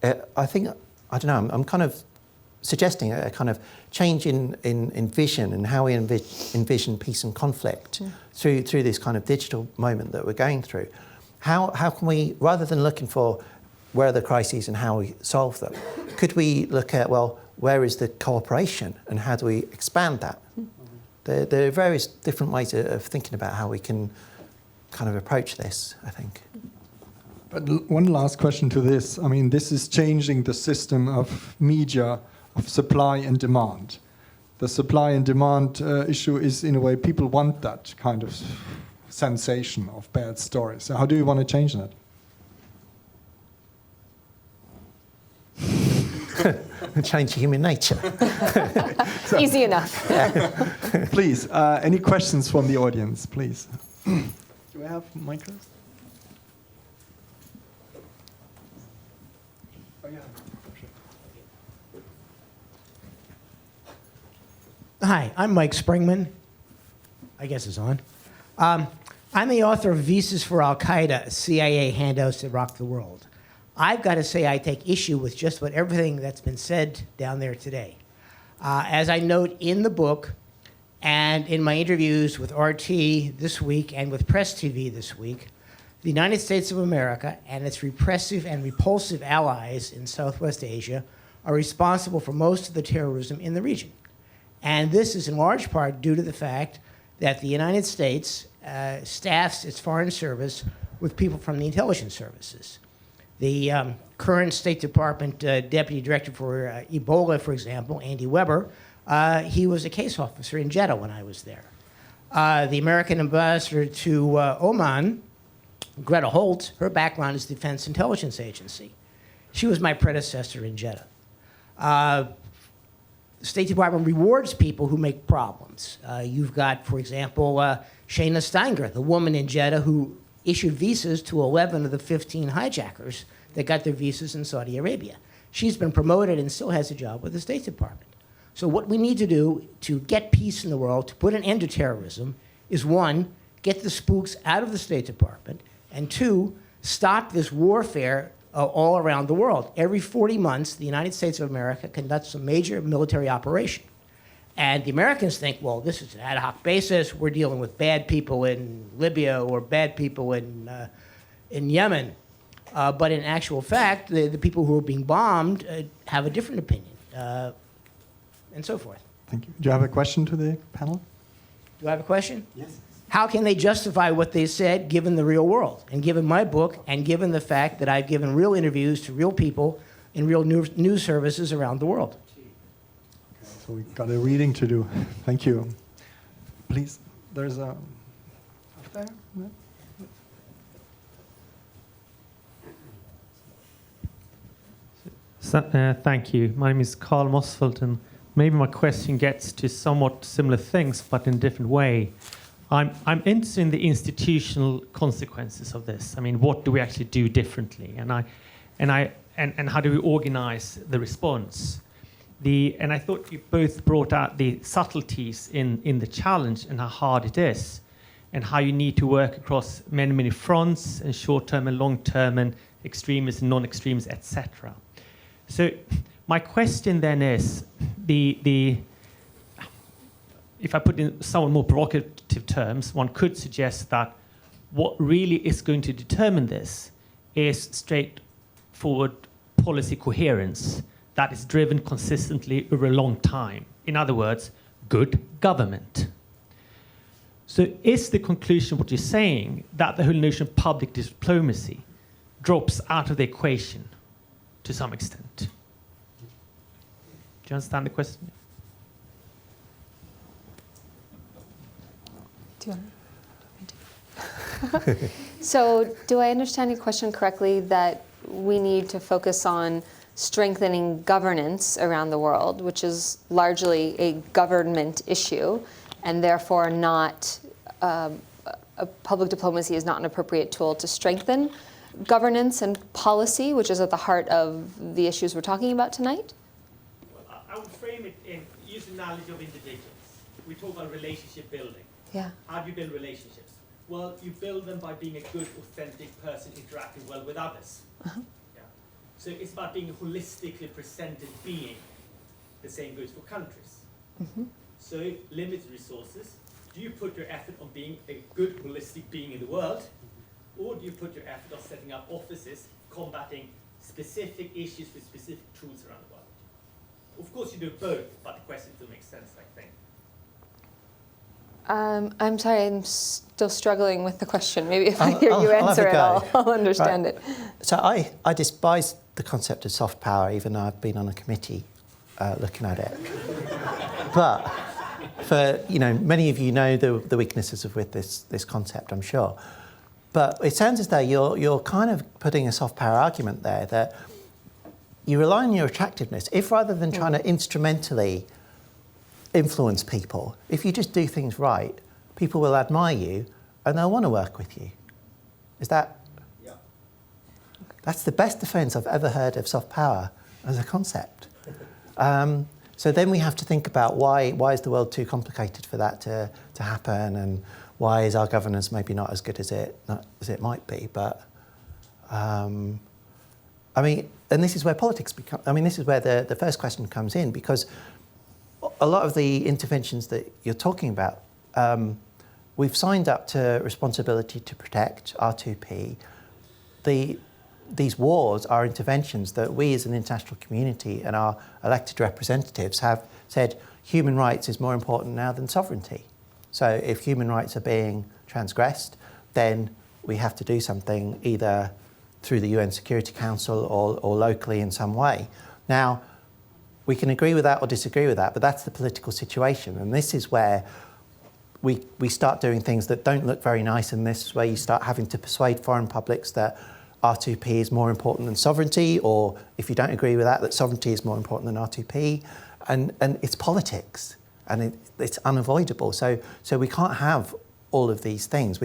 I think, I don't know, I'm kind of suggesting a kind of change in vision and how we envision peace and conflict through this kind of digital moment that we're going through. How can we, rather than looking for where are the crises and how we solve them, could we look at, well, where is the cooperation and how do we expand that? There are various different ways of thinking about how we can kind of approach this, I think. But one last question to this. I mean, this is changing the system of media, of supply and demand. The supply and demand issue is, in a way, people want that kind of sensation of bad stories. So how do you want to change that? Change human nature. Easy enough. Please, any questions from the audience, please? Do I have micros? Oh, yeah. Hi, I'm Mike Springman. I guess it's on. I'm the author of Visas for Al-Qaeda, CIA handouts that rock the world. I've got to say I take issue with just about everything that's been said down there today. As I note in the book and in my interviews with RT this week and with Press TV this week, The United States of America and its repressive and repulsive allies in Southwest Asia are responsible for most of the terrorism in the region. And this is in large part due to the fact that the United States staffs its foreign service with people from the intelligence services. The current State Department Deputy Director for Ebola, for example, Andy Weber, he was a case officer in Jeddah when I was there. The American ambassador to Oman, Greta Holt, her background is Defense Intelligence Agency. She was my predecessor in Jeddah. The State Department rewards people who make problems. You've got, for example, Shayna Steiger, the woman in Jeddah who issued visas to 11 of the 15 hijackers that got their visas in Saudi Arabia. She's been promoted and still has a job with the State Department. So what we need to do to get peace in the world, to put an end to terrorism, is one, get the spooks out of the State Department, and two, stop this warfare all around the world. Every 40 months, the United States of America conducts a major military operation. And the Americans think, well, this is an ad hoc basis. We're dealing with bad people in Libya or bad people in Yemen. But in actual fact, the people who are being bombed have a different opinion, and so forth. Thank you. Do you have a question to the panel? Do I have a question? Yes. How can they justify what they said given the real world and given my book and given the fact that I've given real interviews to real people in real news services around the world? So we've got a reading to do. Thank you. Please, there's a... Up there? So, thank you. My name is Carl Mosfeld, and maybe my question gets to somewhat similar things, but in a different way. I'm interested in the institutional consequences of this. I mean, what do we actually do differently, and how do we organize the response? And I thought you both brought out the subtleties in the challenge and how hard it is, and how you need to work across many fronts, and short-term and long-term, and extremists and non-extremists, etc. So my question then is, if I put in somewhat more provocative terms, one could suggest that what really is going to determine this is straightforward policy coherence that is driven consistently over a long time. In other words, good government. So is the conclusion what you're saying that the whole notion of public diplomacy drops out of the equation to some extent? Do you understand the question? So do I understand your question correctly that we need to focus on strengthening governance around the world, which is largely a government issue, and therefore not public diplomacy is not an appropriate tool to strengthen governance and policy, which is at the heart of the issues we're talking about tonight? Well, I would frame it in using knowledge of individuals. We talk about relationship building. Yeah. How do you build relationships? Well, you build them by being a good, authentic person interacting well with others. Yeah. So it's about being a holistically presented being. The same goes for countries. Mm-hmm. So limited resources. Do you put your effort on being a good, holistic being in the world? Or do you put your effort on setting up offices, combating specific issues with specific tools around the world? Of course you do both, but the question still makes sense, I think. I'm sorry, I'm still struggling with the question. Maybe if I hear you answer it, I'll understand it. So I despise the concept of soft power, even though I've been on a committee looking at it. But for many of you know the weaknesses of with this concept, I'm sure. But it sounds as though you're kind of putting a soft power argument there, that you rely on your attractiveness. If rather than trying to instrumentally influence people, if you just do things right, people will admire you and they'll want to work with you. Is that? Yeah. That's the best defense I've ever heard of soft power as a concept. So then we have to think about why is the world too complicated for that to happen, and why is our governance maybe not as good as it might be. But and this is where politics this is where the first question comes in, because a lot of the interventions that you're talking about we've signed up to responsibility to protect, R2P. These wars are interventions that we as an international community and our elected representatives have said human rights is more important now than sovereignty. So if human rights are being transgressed, then we have to do something either through the UN Security Council or locally in some way. Now, we can agree with that or disagree with that, but that's the political situation. And this is where we start doing things that don't look very nice, and this is where you start having to persuade foreign publics that R2P is more important than sovereignty, or if you don't agree with that, that sovereignty is more important than R2P. And it's politics, and it's unavoidable. So we can't have all of these things.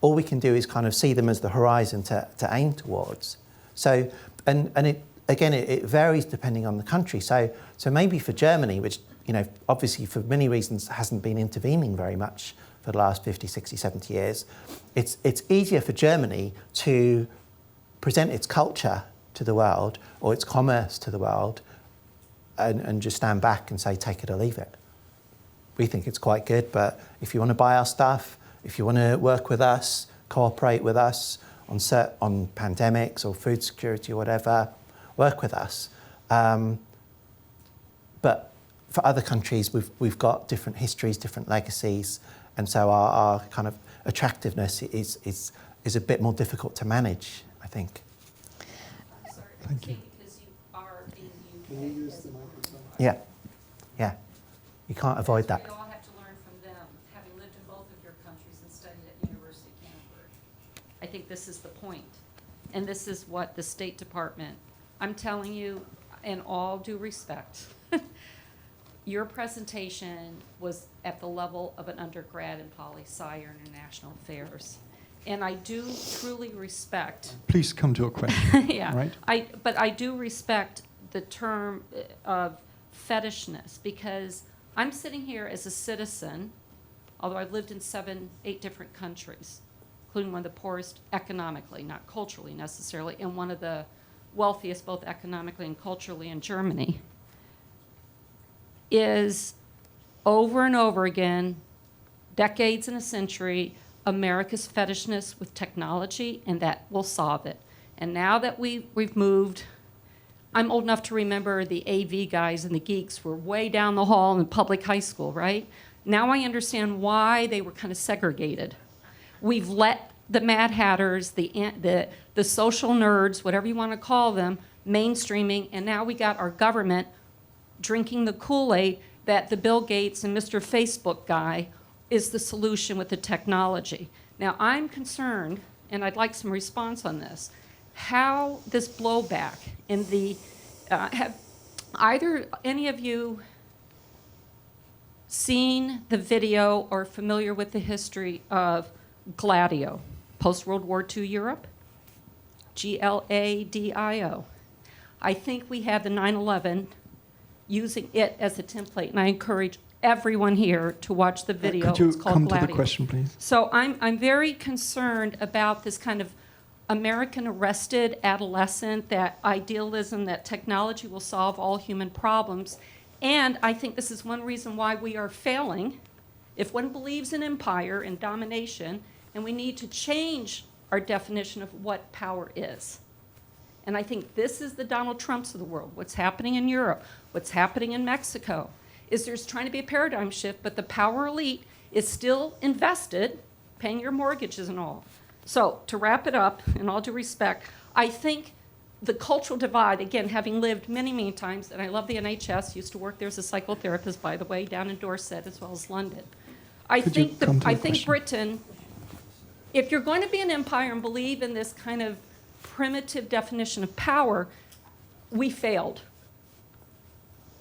All we can do is kind of see them as the horizon to aim towards. So, and it varies depending on the country. So maybe for Germany, which, you know, obviously for many reasons hasn't been intervening very much for the last 50, 60, 70 years, it's easier for Germany to present its culture to the world or its commerce to the world and just stand back and say, take it or leave it. We think it's quite good, but if you want to buy our stuff, if you want to work with us, cooperate with us on pandemics or food security or whatever, work with us. But for other countries, we've got different histories, different legacies, and so our kind of attractiveness is a bit more difficult to manage, I think. Sorry, Thank you. because you are in the UK. Can you use the microphone? Yeah. You can't avoid that. We all have to learn from them, having lived in both of your countries and studied at University of Canterbury. I think this is the point. And this is what the State Department, I'm telling you, in all due respect, your presentation was at the level of an undergrad in poli-sci or international affairs. And I do truly respect. Please come to a question. Yeah, right? but I do respect the term of fetishness, because I'm sitting here as a citizen, although I've lived in 7, 8 different countries, including one of the poorest economically, not culturally necessarily, and one of the wealthiest both economically and culturally in Germany, is over and over again, decades and a century, America's fetishness with technology, and that will solve it. And now that we've moved, I'm old enough to remember the AV guys and the geeks were way down the hall in public high school, right? Now I understand why they were kind of segregated. We've let the Mad Hatters, the social nerds, whatever you want to call them, mainstreaming, and now we got our government drinking the Kool-Aid that the Bill Gates and Mr. Facebook guy is the solution with the technology. Now I'm concerned, and I'd like some response on this, how this blowback in the, have either any of you seen the video or familiar with the history of Gladio, post-World War II Europe? Gladio. I think we had the 9/11 using it as a template, and I encourage everyone here to watch the video. Could you It's called come Gladio. to the question, please? So I'm very concerned about this kind of American arrested adolescent, that idealism that technology will solve all human problems. And I think this is one reason why we are failing. If one believes in empire and domination, and we need to change our definition of what power is. And I think this is the Donald Trumps of the world. What's happening in Europe, what's happening in Mexico, is there's trying to be a paradigm shift, but the power elite is still invested, paying your mortgages and all. So to wrap it up, in all due respect, I think the cultural divide, again, having lived many, many times, and I love the NHS, used to work there as a psychotherapist, by the way, down in Dorset as well as London. I think Britain, if you're going to be an empire and believe in this kind of primitive definition of power, we failed.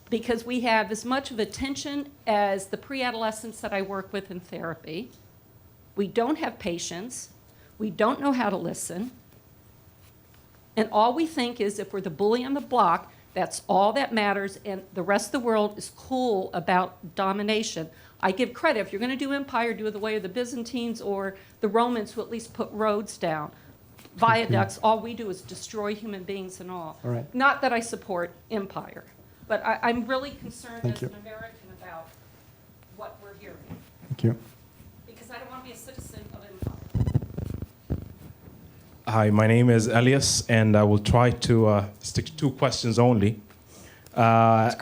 Because we have as much of attention as the pre-adolescents that I work with in therapy. We don't have patience. We don't know how to listen. And all we think is if we're the bully on the block, that's all that matters, and the rest of the world is cool about domination. I give credit. If you're going to do empire, do it the way of the Byzantines or the Romans, who at least put roads down. Viaducts, all we do is destroy human beings and all. All right. Not that I support empire, but I'm really concerned Thank as you. an American about what we're hearing. Thank you. Because I don't want to be a citizen of empire. Hi, my name is Elias, and I will try to stick to 2 questions only. So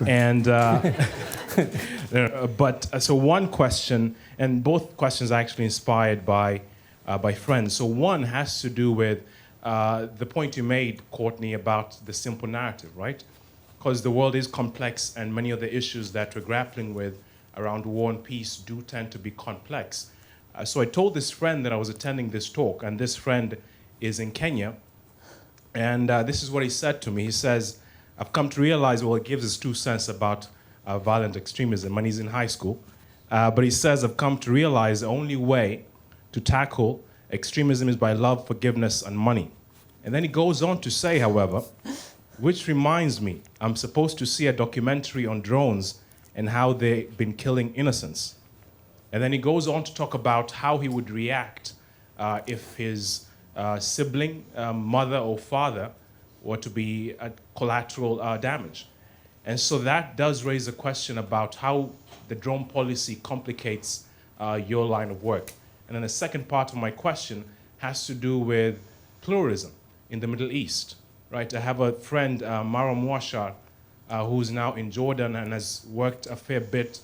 one question, and both questions are actually inspired by friends. So one has to do with the point you made, Courtney, about the simple narrative, right? Because the world is complex, and many of the issues that we're grappling with around war and peace do tend to be complex. So I told this friend that I was attending this talk, and this friend is in Kenya, and this is what he said to me. He says, I've come to realize, well, he gives his 2 cents about violent extremism, and he's in high school. But he says, I've come to realize the only way to tackle extremism is by love, forgiveness, and money. And then he goes on to say, however, which reminds me, I'm supposed to see a documentary on drones and how they've been killing innocents. And then he goes on to talk about how he would react if his sibling, mother or father, were to be at collateral damage. And so that does raise a question about how the drone policy complicates your line of work. And then the second part of my question has to do with pluralism in the Middle East, right? I have a friend, Mara Mouachar, who's now in Jordan and has worked a fair bit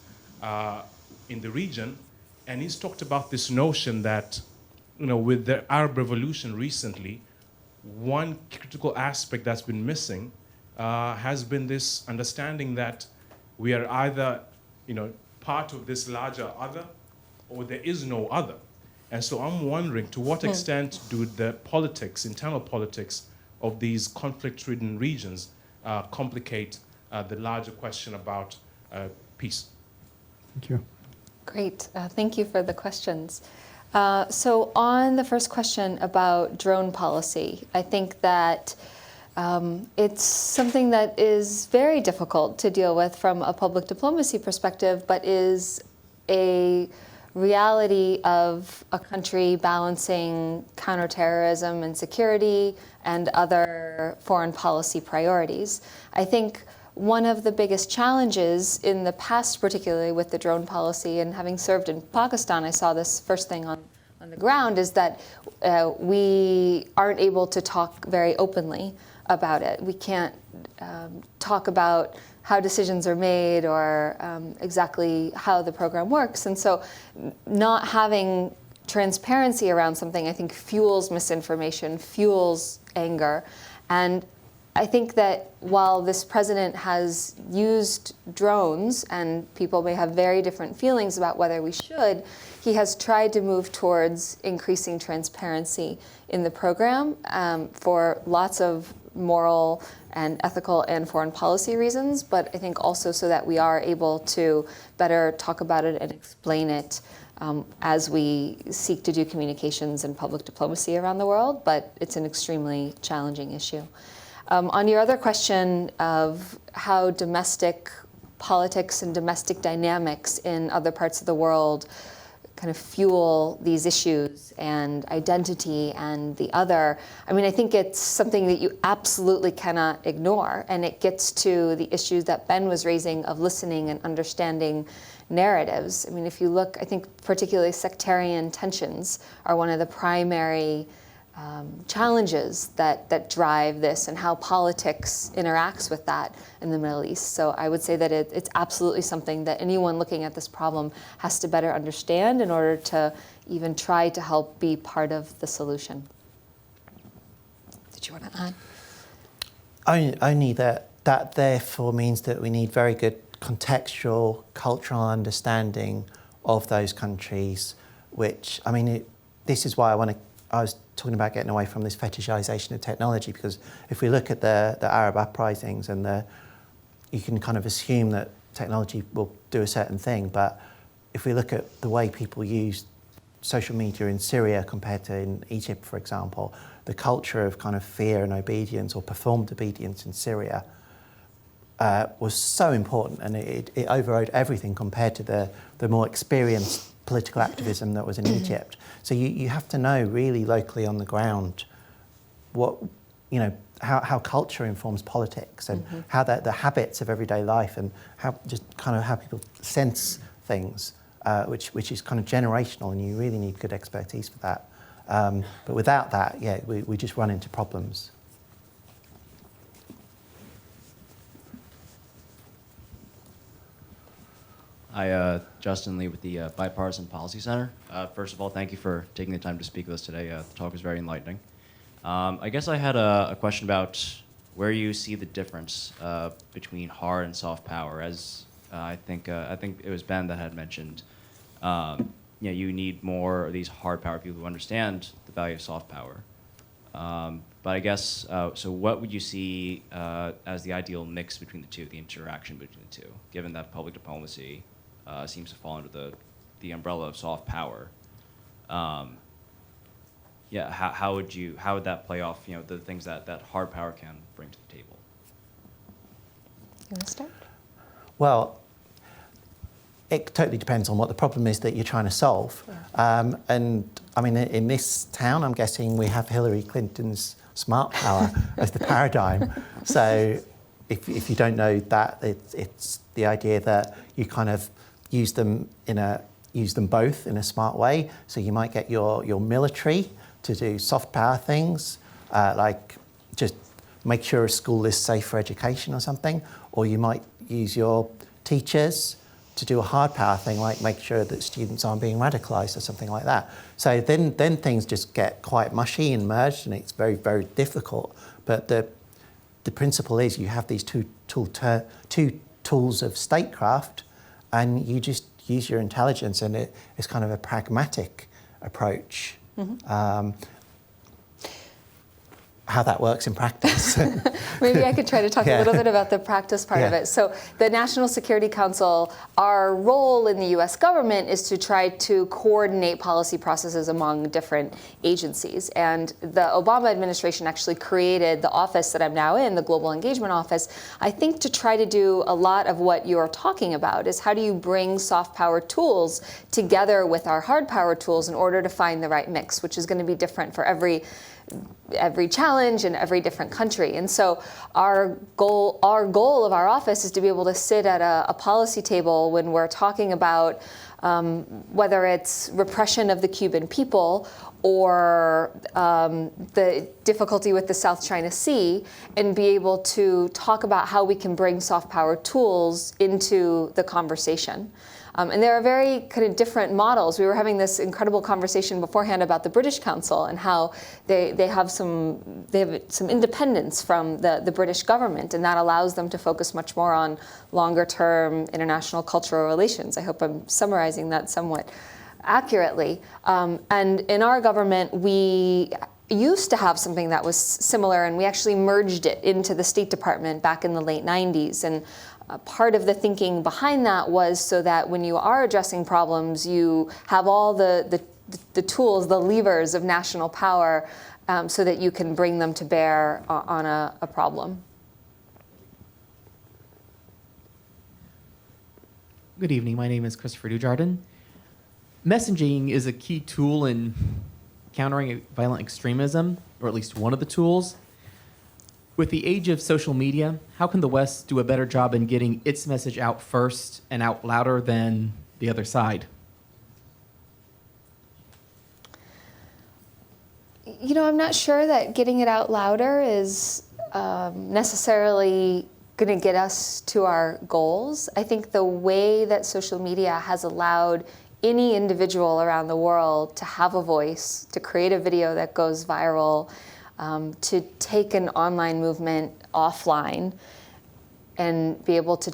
in the region. And he's talked about this notion that, with the Arab Revolution recently, one critical aspect that's been missing has been this understanding that we are either, part of this larger other, or there is no other. And so I'm wondering, to what extent do the politics, internal politics of these conflict-ridden regions complicate the larger question about peace? Thank you. Great. Thank you for the questions. So on the first question about drone policy, I think that it's something that is very difficult to deal with from a public diplomacy perspective, but is a reality of a country balancing counterterrorism and security and other foreign policy priorities. I think one of the biggest challenges in the past, particularly with the drone policy, and having served in Pakistan, I saw this first thing on the ground, is that we aren't able to talk very openly about it. We can't talk about how decisions are made or exactly how the program works. And so not having transparency around something, I think, fuels misinformation, fuels anger. And I think that while this president has used drones, and people may have very different feelings about whether we should, he has tried to move towards increasing transparency in the program for lots of moral and ethical and foreign policy reasons, but I think also so that we are able to better talk about it and explain it as we seek to do communications and public diplomacy around the world, but it's an extremely challenging issue. On your other question of how domestic politics and domestic dynamics in other parts of the world kind of fuel these issues and identity and the other, I mean, I think it's something that you absolutely cannot ignore, and it gets to the issues that Ben was raising of listening and understanding narratives. I mean, if you look, I think particularly sectarian tensions are one of the primary challenges that drive this, and how politics interacts with that in the Middle East. So I would say that it's absolutely something that anyone looking at this problem has to better understand in order to even try to help be part of the solution. Did you want to add? Only that therefore means that we need very good contextual, cultural understanding of those countries, which, I mean, this is why I was talking about getting away from this fetishization of technology, because if we look at the Arab uprisings, and you can kind of assume that technology will do a certain thing, but if we look at the way people use social media in Syria compared to in Egypt, for example, the culture of kind of fear and obedience, or performed obedience in Syria, was so important, and it overrode everything compared to the more experienced political activism that was in Egypt. So you have to know really locally on the ground what, how culture informs politics, and how the habits of everyday life, and how people sense things which is kind of generational, and you really need good expertise for that. But without that, yeah, we just run into problems. Hi, Justin Lee with the Bipartisan Policy Center. First of all, thank you for taking the time to speak with us today. The talk was very enlightening. I guess I had a question about where you see the difference between hard and soft power. As I think it was Ben that had mentioned, you need more of these hard power people who understand the value of soft power. But I guess, so what would you see as the ideal mix between the two, the interaction between the two, given that public diplomacy seems to fall under the umbrella of soft power? How would that play off, the things that hard power can bring to the table? You want to start? Well, it totally depends on what the problem is that you're trying to solve. Yeah. And I mean, in this town, I'm guessing we have Hillary Clinton's smart power as the paradigm. So if you don't know that, it's the idea that you kind of use them both in a smart way. So you might get your military to do soft power things, like just make sure a school is safe for education or something, or you might use your teachers to do a hard power thing, like make sure that students aren't being radicalized or something like that. So then things just get quite mushy and merged, and it's very, very difficult. But the principle is you have these two tools of statecraft, and you just use your intelligence, and it's kind of a pragmatic approach. Mm-hmm. How that works in practice. Maybe I could try to talk a little bit about the practice part of it. So the National Security Council, our role in the US government is to try to coordinate policy processes among different agencies. And the Obama administration actually created the office that I'm now in, the Global Engagement Office, I think to try to do a lot of what you're talking about, is how do you bring soft power tools together with our hard power tools in order to find the right mix, which is going to be different for every challenge in every different country. And so our goal of our office is to be able to sit at a policy table when we're talking about whether it's repression of the Cuban people or the difficulty with the South China Sea, and be able to talk about how we can bring soft power tools into the conversation. And there are very kind of different models. We were having this incredible conversation beforehand about the British Council and how they have some independence from the British government, and that allows them to focus much more on longer-term international cultural relations. I hope I'm summarizing that somewhat accurately. And in our government, we used to have something that was similar, and we actually merged it into the State Department back in the late 90s. And part of the thinking behind that was so that when you are addressing problems, you have all the tools, the levers of national power, so that you can bring them to bear on a problem. Good evening. My name is Christopher Dujardin. Messaging is a key tool in countering violent extremism, or at least one of the tools. With the age of social media, how can the West do a better job in getting its message out first and out louder than the other side? I'm not sure that getting it out louder is necessarily going to get us to our goals. I think the way that social media has allowed any individual around the world to have a voice, to create a video that goes viral, to take an online movement offline and be able to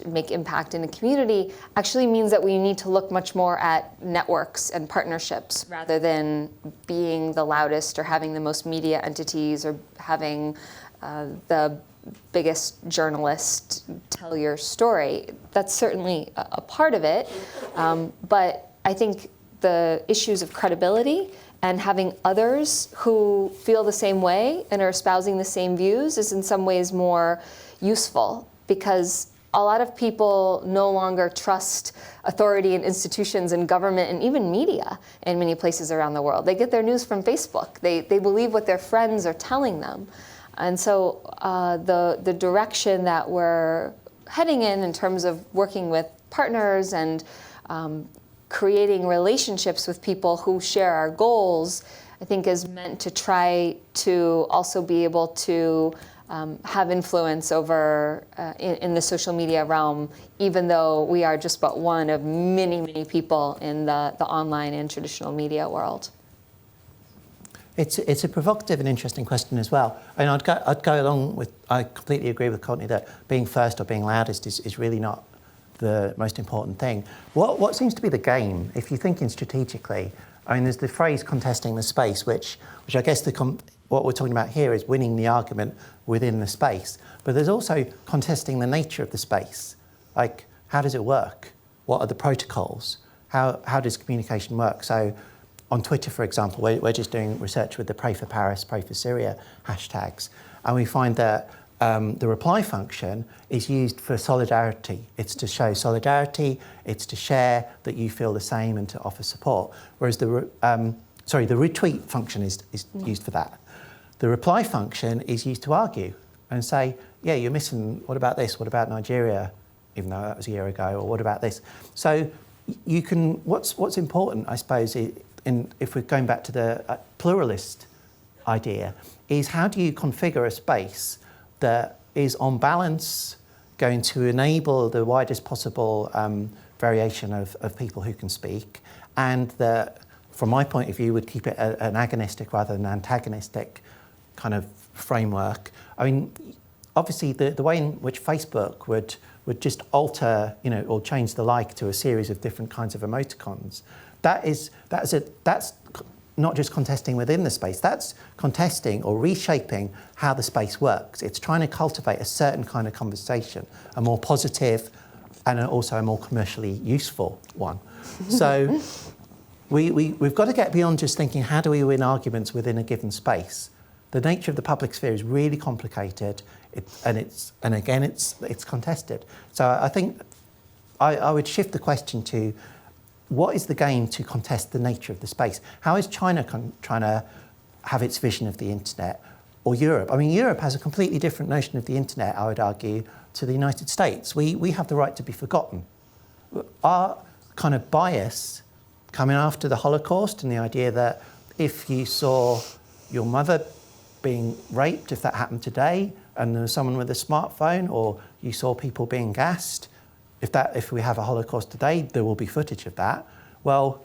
make impact in a community, actually means that we need to look much more at networks and partnerships rather than being the loudest or having the most media entities or having the biggest journalist tell your story. That's certainly a part of it, but I think the issues of credibility and having others who feel the same way and are espousing the same views is in some ways more useful, because a lot of people no longer trust authority and institutions and government and even media in many places around the world. They get their news from Facebook. They believe what their friends are telling them. And so the direction that we're heading in terms of working with partners and creating relationships with people who share our goals, I think is meant to try to also be able to have influence over in the social media realm, even though we are just but one of many, many people in the online and traditional media world. It's a provocative and interesting question as well. And I'd go along with, I completely agree with Courtney that being first or being loudest is really not the most important thing. What seems to be the game, if you're thinking strategically, I mean, there's the phrase contesting the space, which I guess what we're talking about here is winning the argument within the space. But there's also contesting the nature of the space. Like, how does it work? What are the protocols? How does communication work? So on Twitter, for example, we're just doing research with the Pray for Paris, Pray for Syria hashtags. And we find that the reply function is used for solidarity. It's to show solidarity, it's to share that you feel the same and to offer support. Whereas the retweet function is used for that. The reply function is used to argue and say, yeah, you're missing, what about this? What about Nigeria? Even though that was a year ago, or what about this? So you can, what's important, I suppose, if we're going back to the pluralist idea, is how do you configure a space that is on balance going to enable the widest possible variation of people who can speak, and that, from my point of view, would keep it an agonistic rather than antagonistic kind of framework. I mean, obviously the way in which Facebook would just alter, or change the like to a series of different kinds of emoticons, that's not just contesting within the space, that's contesting or reshaping how the space works. It's trying to cultivate a certain kind of conversation, a more positive and also a more commercially useful one. So we've got to get beyond just thinking, how do we win arguments within a given space? The nature of the public sphere is really complicated, and it's contested. So I think I would shift the question to, what is the game to contest the nature of the space? How is China trying to have its vision of the internet, or Europe? I mean, Europe has a completely different notion of the internet, I would argue, to the United States. We have the right to be forgotten. Our kind of bias coming after the Holocaust and the idea that if you saw your mother being raped, if that happened today, and there was someone with a smartphone, or you saw people being gassed, if we have a Holocaust today, there will be footage of that. Well,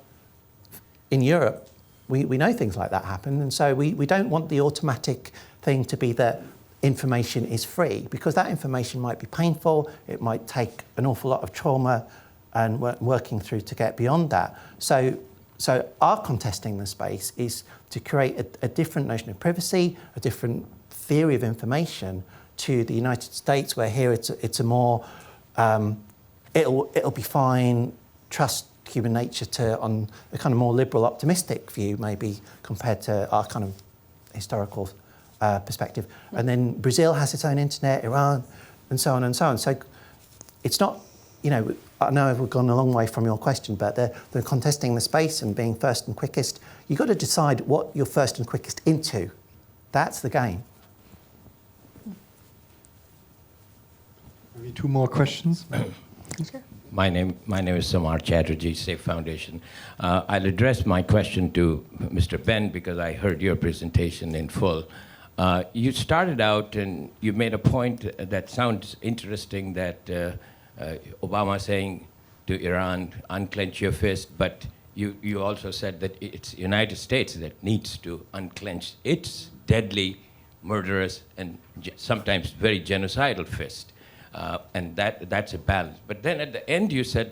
in Europe, we know things like that happen, and so we don't want the automatic thing to be that information is free, because that information might be painful, it might take an awful lot of trauma and working through to get beyond that. So our contesting the space is to create a different notion of privacy, a different theory of information to the United States, where here it's a more it'll be fine, trust human nature on a kind of more liberal, optimistic view, maybe, compared to our kind of historical perspective. And then Brazil has its own internet, Iran, and so on and so on. So it's not, I know we've gone a long way from your question, but they're contesting the space and being first and quickest. You've got to decide what you're first and quickest into. That's the game. Maybe two more questions. Sure. My name is Samar Chatterjee, Safe Foundation. I'll address my question to Mr. Ben because I heard your presentation in full. You started out and you made a point that sounds interesting, that Obama saying to Iran, unclench your fist, but you also said that it's the United States that needs to unclench its deadly, murderous, and sometimes very genocidal fist. And that's a balance. But then at the end you said,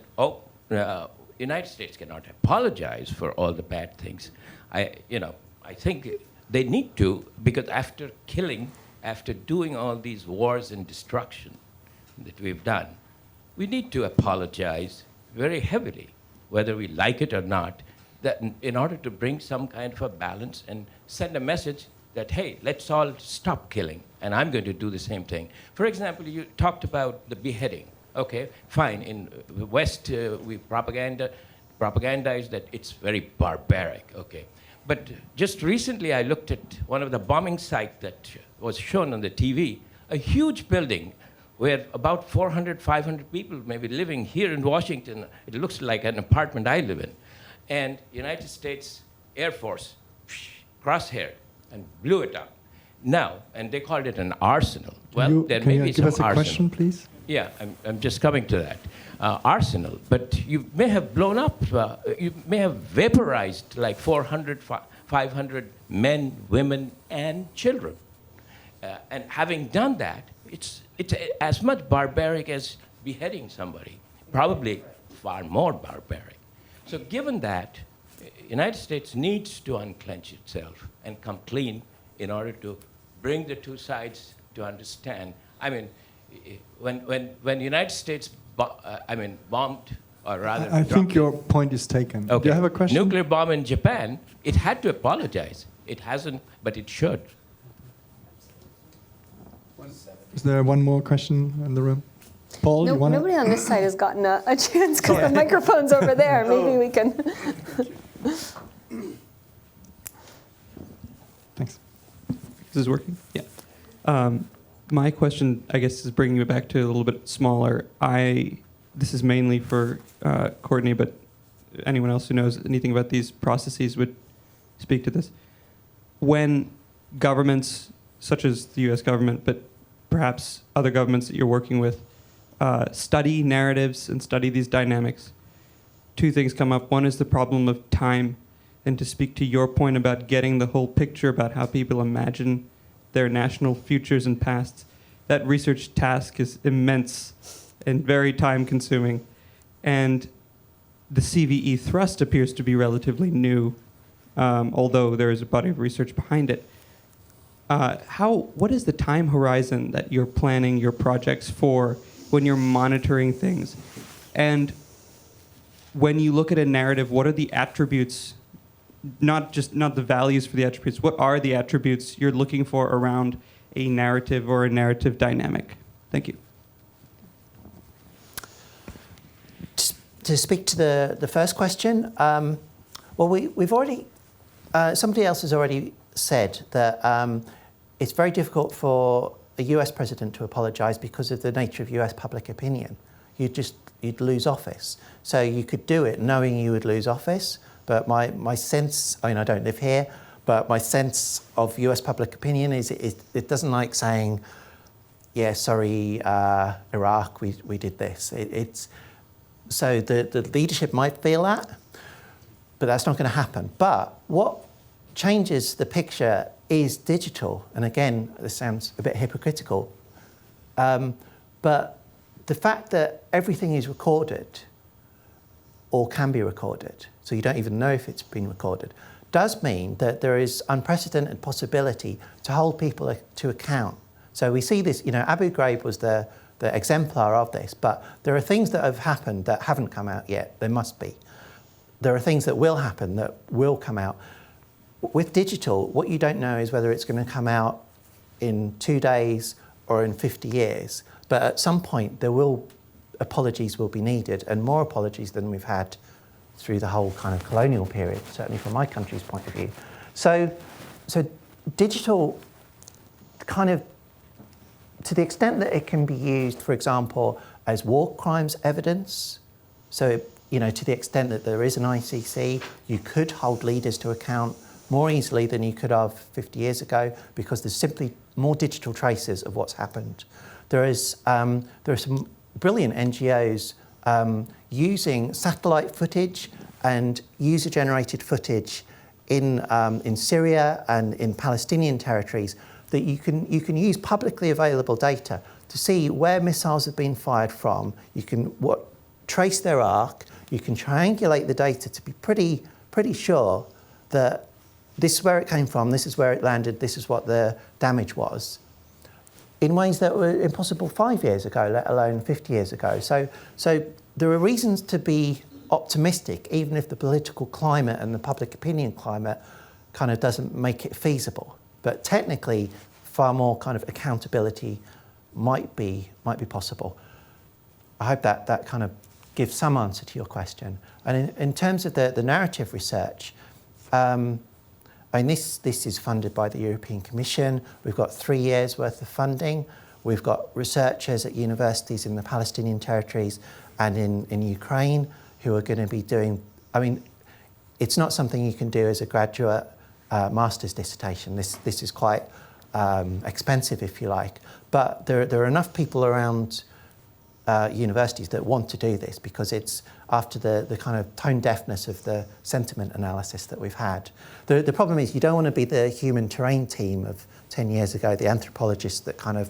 United States cannot apologize for all the bad things. I think they need to, because after doing all these wars and destruction that we've done, we need to apologize very heavily, whether we like it or not, that in order to bring some kind of a balance and send a message that, hey, let's all stop killing, and I'm going to do the same thing. For example, you talked about the beheading. Okay, fine. In the West, we propagandize that it's very barbaric. Okay, but just recently I looked at one of the bombing sites that was shown on the TV, a huge building where about 400, 500 people maybe living here in Washington. It looks like an apartment I live in. And United States Air Force crosshair and blew it up. Now, and they called it an arsenal. Well, there may be some give us a arsenal. question, please? Yeah, I'm just coming to that. Arsenal, but you may have blown up, you may have vaporized like 400, 500 men, women, and children. And having done that, it's as much barbaric as beheading somebody, probably far more barbaric. So given that, United States needs to unclench itself and come clean in order to bring the two sides to understand. I mean, when the United States bombed, or rather... I think your point is taken. Okay. Do you have a question? Nuclear bomb in Japan, it had to apologize. It hasn't, but it should. Is there one more question in the room? Paul, you want to... Nobody on this side has gotten a chance because the microphone's over there. Maybe we can. Thanks. This is working? Yeah. My question, I guess, is bringing it back to a little bit smaller. This is mainly for Courtney, but anyone else who knows anything about these processes would speak to this. When governments, such as the US government, but perhaps other governments that you're working with, study narratives and study these dynamics, two things come up. One is the problem of time, and to speak to your point about getting the whole picture about how people imagine their national futures and pasts, that research task is immense and very time-consuming. And the CVE thrust appears to be relatively new, although there is a body of research behind it. What is the time horizon that you're planning your projects for when you're monitoring things? And when you look at a narrative, what are the attributes, not the values for the attributes, what are the attributes you're looking for around a narrative or a narrative dynamic? Thank you. To speak to the first question, well, we've already, somebody else has already said that it's very difficult for a US president to apologize because of the nature of US public opinion. You'd lose office. So you could do it knowing you would lose office, but my sense, I mean, I don't live here, but my sense of US public opinion is it doesn't like saying, yeah, sorry, Iraq, we did this. So the leadership might feel that, but that's not going to happen. But what changes the picture is digital. And again, this sounds a bit hypocritical, but the fact that everything is recorded or can be recorded, so you don't even know if it's been recorded, does mean that there is unprecedented possibility to hold people to account. So we see this, Abu Ghraib was the exemplar of this, but there are things that have happened that haven't come out yet. There must be. There are things that will happen that will come out. With digital, what you don't know is whether it's going to come out in 2 days or in 50 years. But at some point, apologies will be needed, and more apologies than we've had through the whole kind of colonial period, certainly from my country's point of view. So digital kind of, to the extent that it can be used, for example, as war crimes evidence, so, to the extent that there is an ICC, you could hold leaders to account more easily than you could have 50 years ago because there's simply more digital traces of what's happened. There are some brilliant NGOs using satellite footage and user-generated footage in Syria and in Palestinian territories that you can use publicly available data to see where missiles have been fired from. You can trace their arc. You can triangulate the data to be pretty sure that this is where it came from, this is where it landed, this is what the damage was, in ways that were impossible 5 years ago, let alone 50 years ago. So there are reasons to be optimistic, even if the political climate and the public opinion climate kind of doesn't make it feasible. But technically, far more kind of accountability might be possible. I hope that kind of gives some answer to your question. And in terms of the narrative research, this is funded by the European Commission. We've got 3 years worth of funding. We've got researchers at universities in the Palestinian territories and in Ukraine who are going to be doing, I mean, it's not something you can do as a graduate master's dissertation. This is quite expensive, if you like. But there are enough people around universities that want to do this because it's after the kind of tone deafness of the sentiment analysis that we've had. The problem is you don't want to be the human terrain team of 10 years ago, the anthropologists that kind of,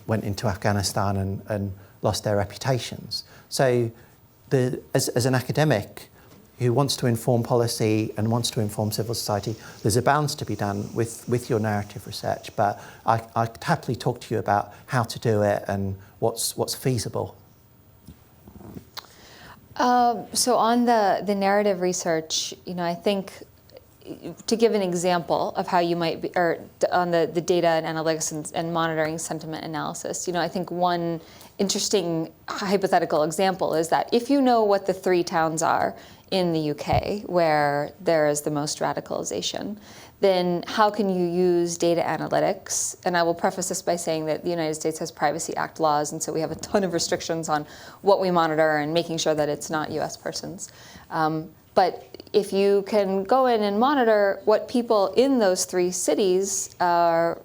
went into Afghanistan and lost their reputations. So as an academic who wants to inform policy and wants to inform civil society, there's a balance to be done with your narrative research. But I could happily talk to you about how to do it and what's feasible. So on the narrative research, I think to give an example of how you might be, or on the data and analytics and monitoring sentiment analysis, I think one interesting hypothetical example is that if you know what the 3 towns are in the UK where there is the most radicalization, then how can you use data analytics? And I will preface this by saying that the United States has Privacy Act laws, and so we have a ton of restrictions on what we monitor and making sure that it's not US persons. But if you can go in and monitor what people in those 3 cities are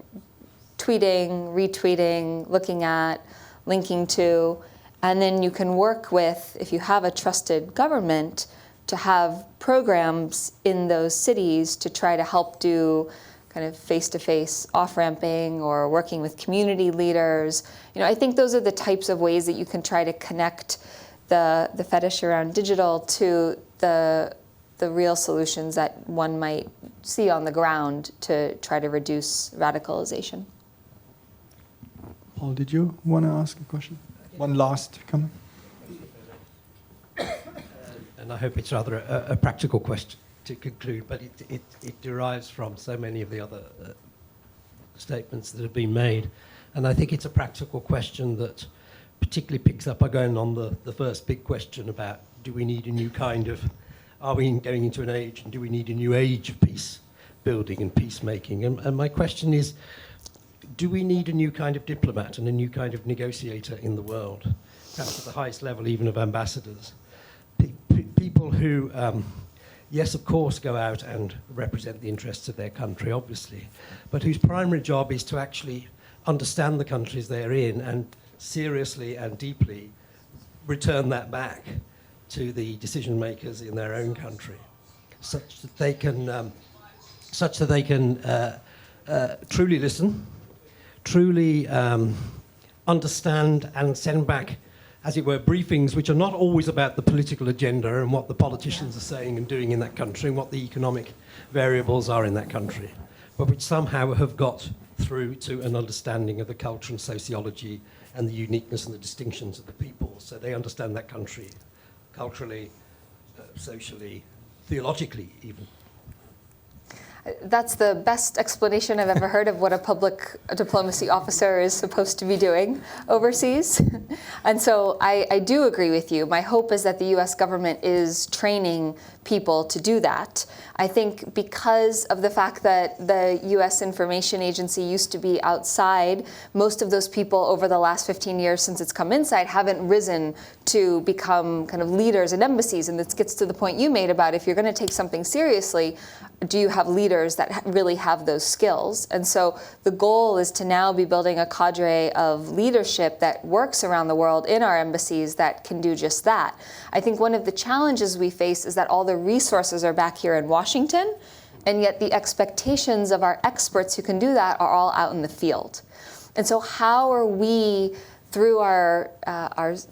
tweeting, retweeting, looking at, linking to, and then you can work with, if you have a trusted government, to have programs in those cities to try to help do kind of face-to-face off-ramping or working with community leaders. I think those are the types of ways that you can try to connect the fetish around digital to the real solutions that one might see on the ground to try to reduce radicalization. Paul, did you want to ask a question? One last comment. And I hope it's rather a practical question to conclude, but it derives from so many of the other statements that have been made. And I think it's a practical question that particularly picks up again on the first big question about do we need a new kind of, are we going into an age, and do we need a new age of peace building and peacemaking? And my question is, do we need a new kind of diplomat and a new kind of negotiator in the world, perhaps at the highest level even of ambassadors? People who, yes, of course, go out and represent the interests of their country, obviously, but whose primary job is to actually understand the countries they're in and seriously and deeply return that back to the decision makers in their own country, such that they can truly listen, truly understand and send back, as it were, briefings which are not always about the political agenda and what the politicians are saying and doing in that country and what the economic variables are in that country, but which somehow have got through to an understanding of the culture and sociology and the uniqueness and the distinctions of the people, so they understand that country culturally, socially, theologically even. That's the best explanation I've ever heard of what a public diplomacy officer is supposed to be doing overseas. And so I do agree with you. My hope is that the US government is training people to do that. I think because of the fact that the US Information Agency used to be outside, most of those people over the last 15 years since it's come inside haven't risen to become kind of leaders in embassies. And this gets to the point you made about if you're going to take something seriously, do you have leaders that really have those skills? And so the goal is to now be building a cadre of leadership that works around the world in our embassies that can do just that. I think one of the challenges we face is that all the resources are back here in Washington, and yet the expectations of our experts who can do that are all out in the field. And so how are we, through our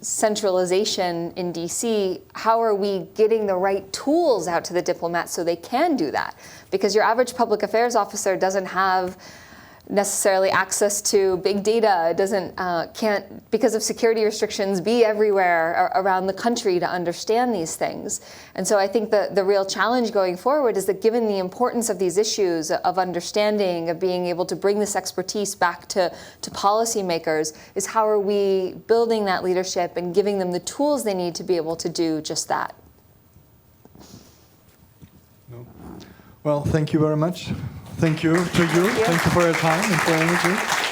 centralization in DC, how are we getting the right tools out to the diplomats so they can do that? Because your average public affairs officer doesn't have necessarily access to big data, can't, because of security restrictions, be everywhere around the country to understand these things. And so I think the real challenge going forward is that given the importance of these issues, of understanding, of being able to bring this expertise back to policymakers, is how are we building that leadership and giving them the tools they need to be able to do just that. No. Well, thank you very much. Thank you to you. Thank you for your time and for your energy.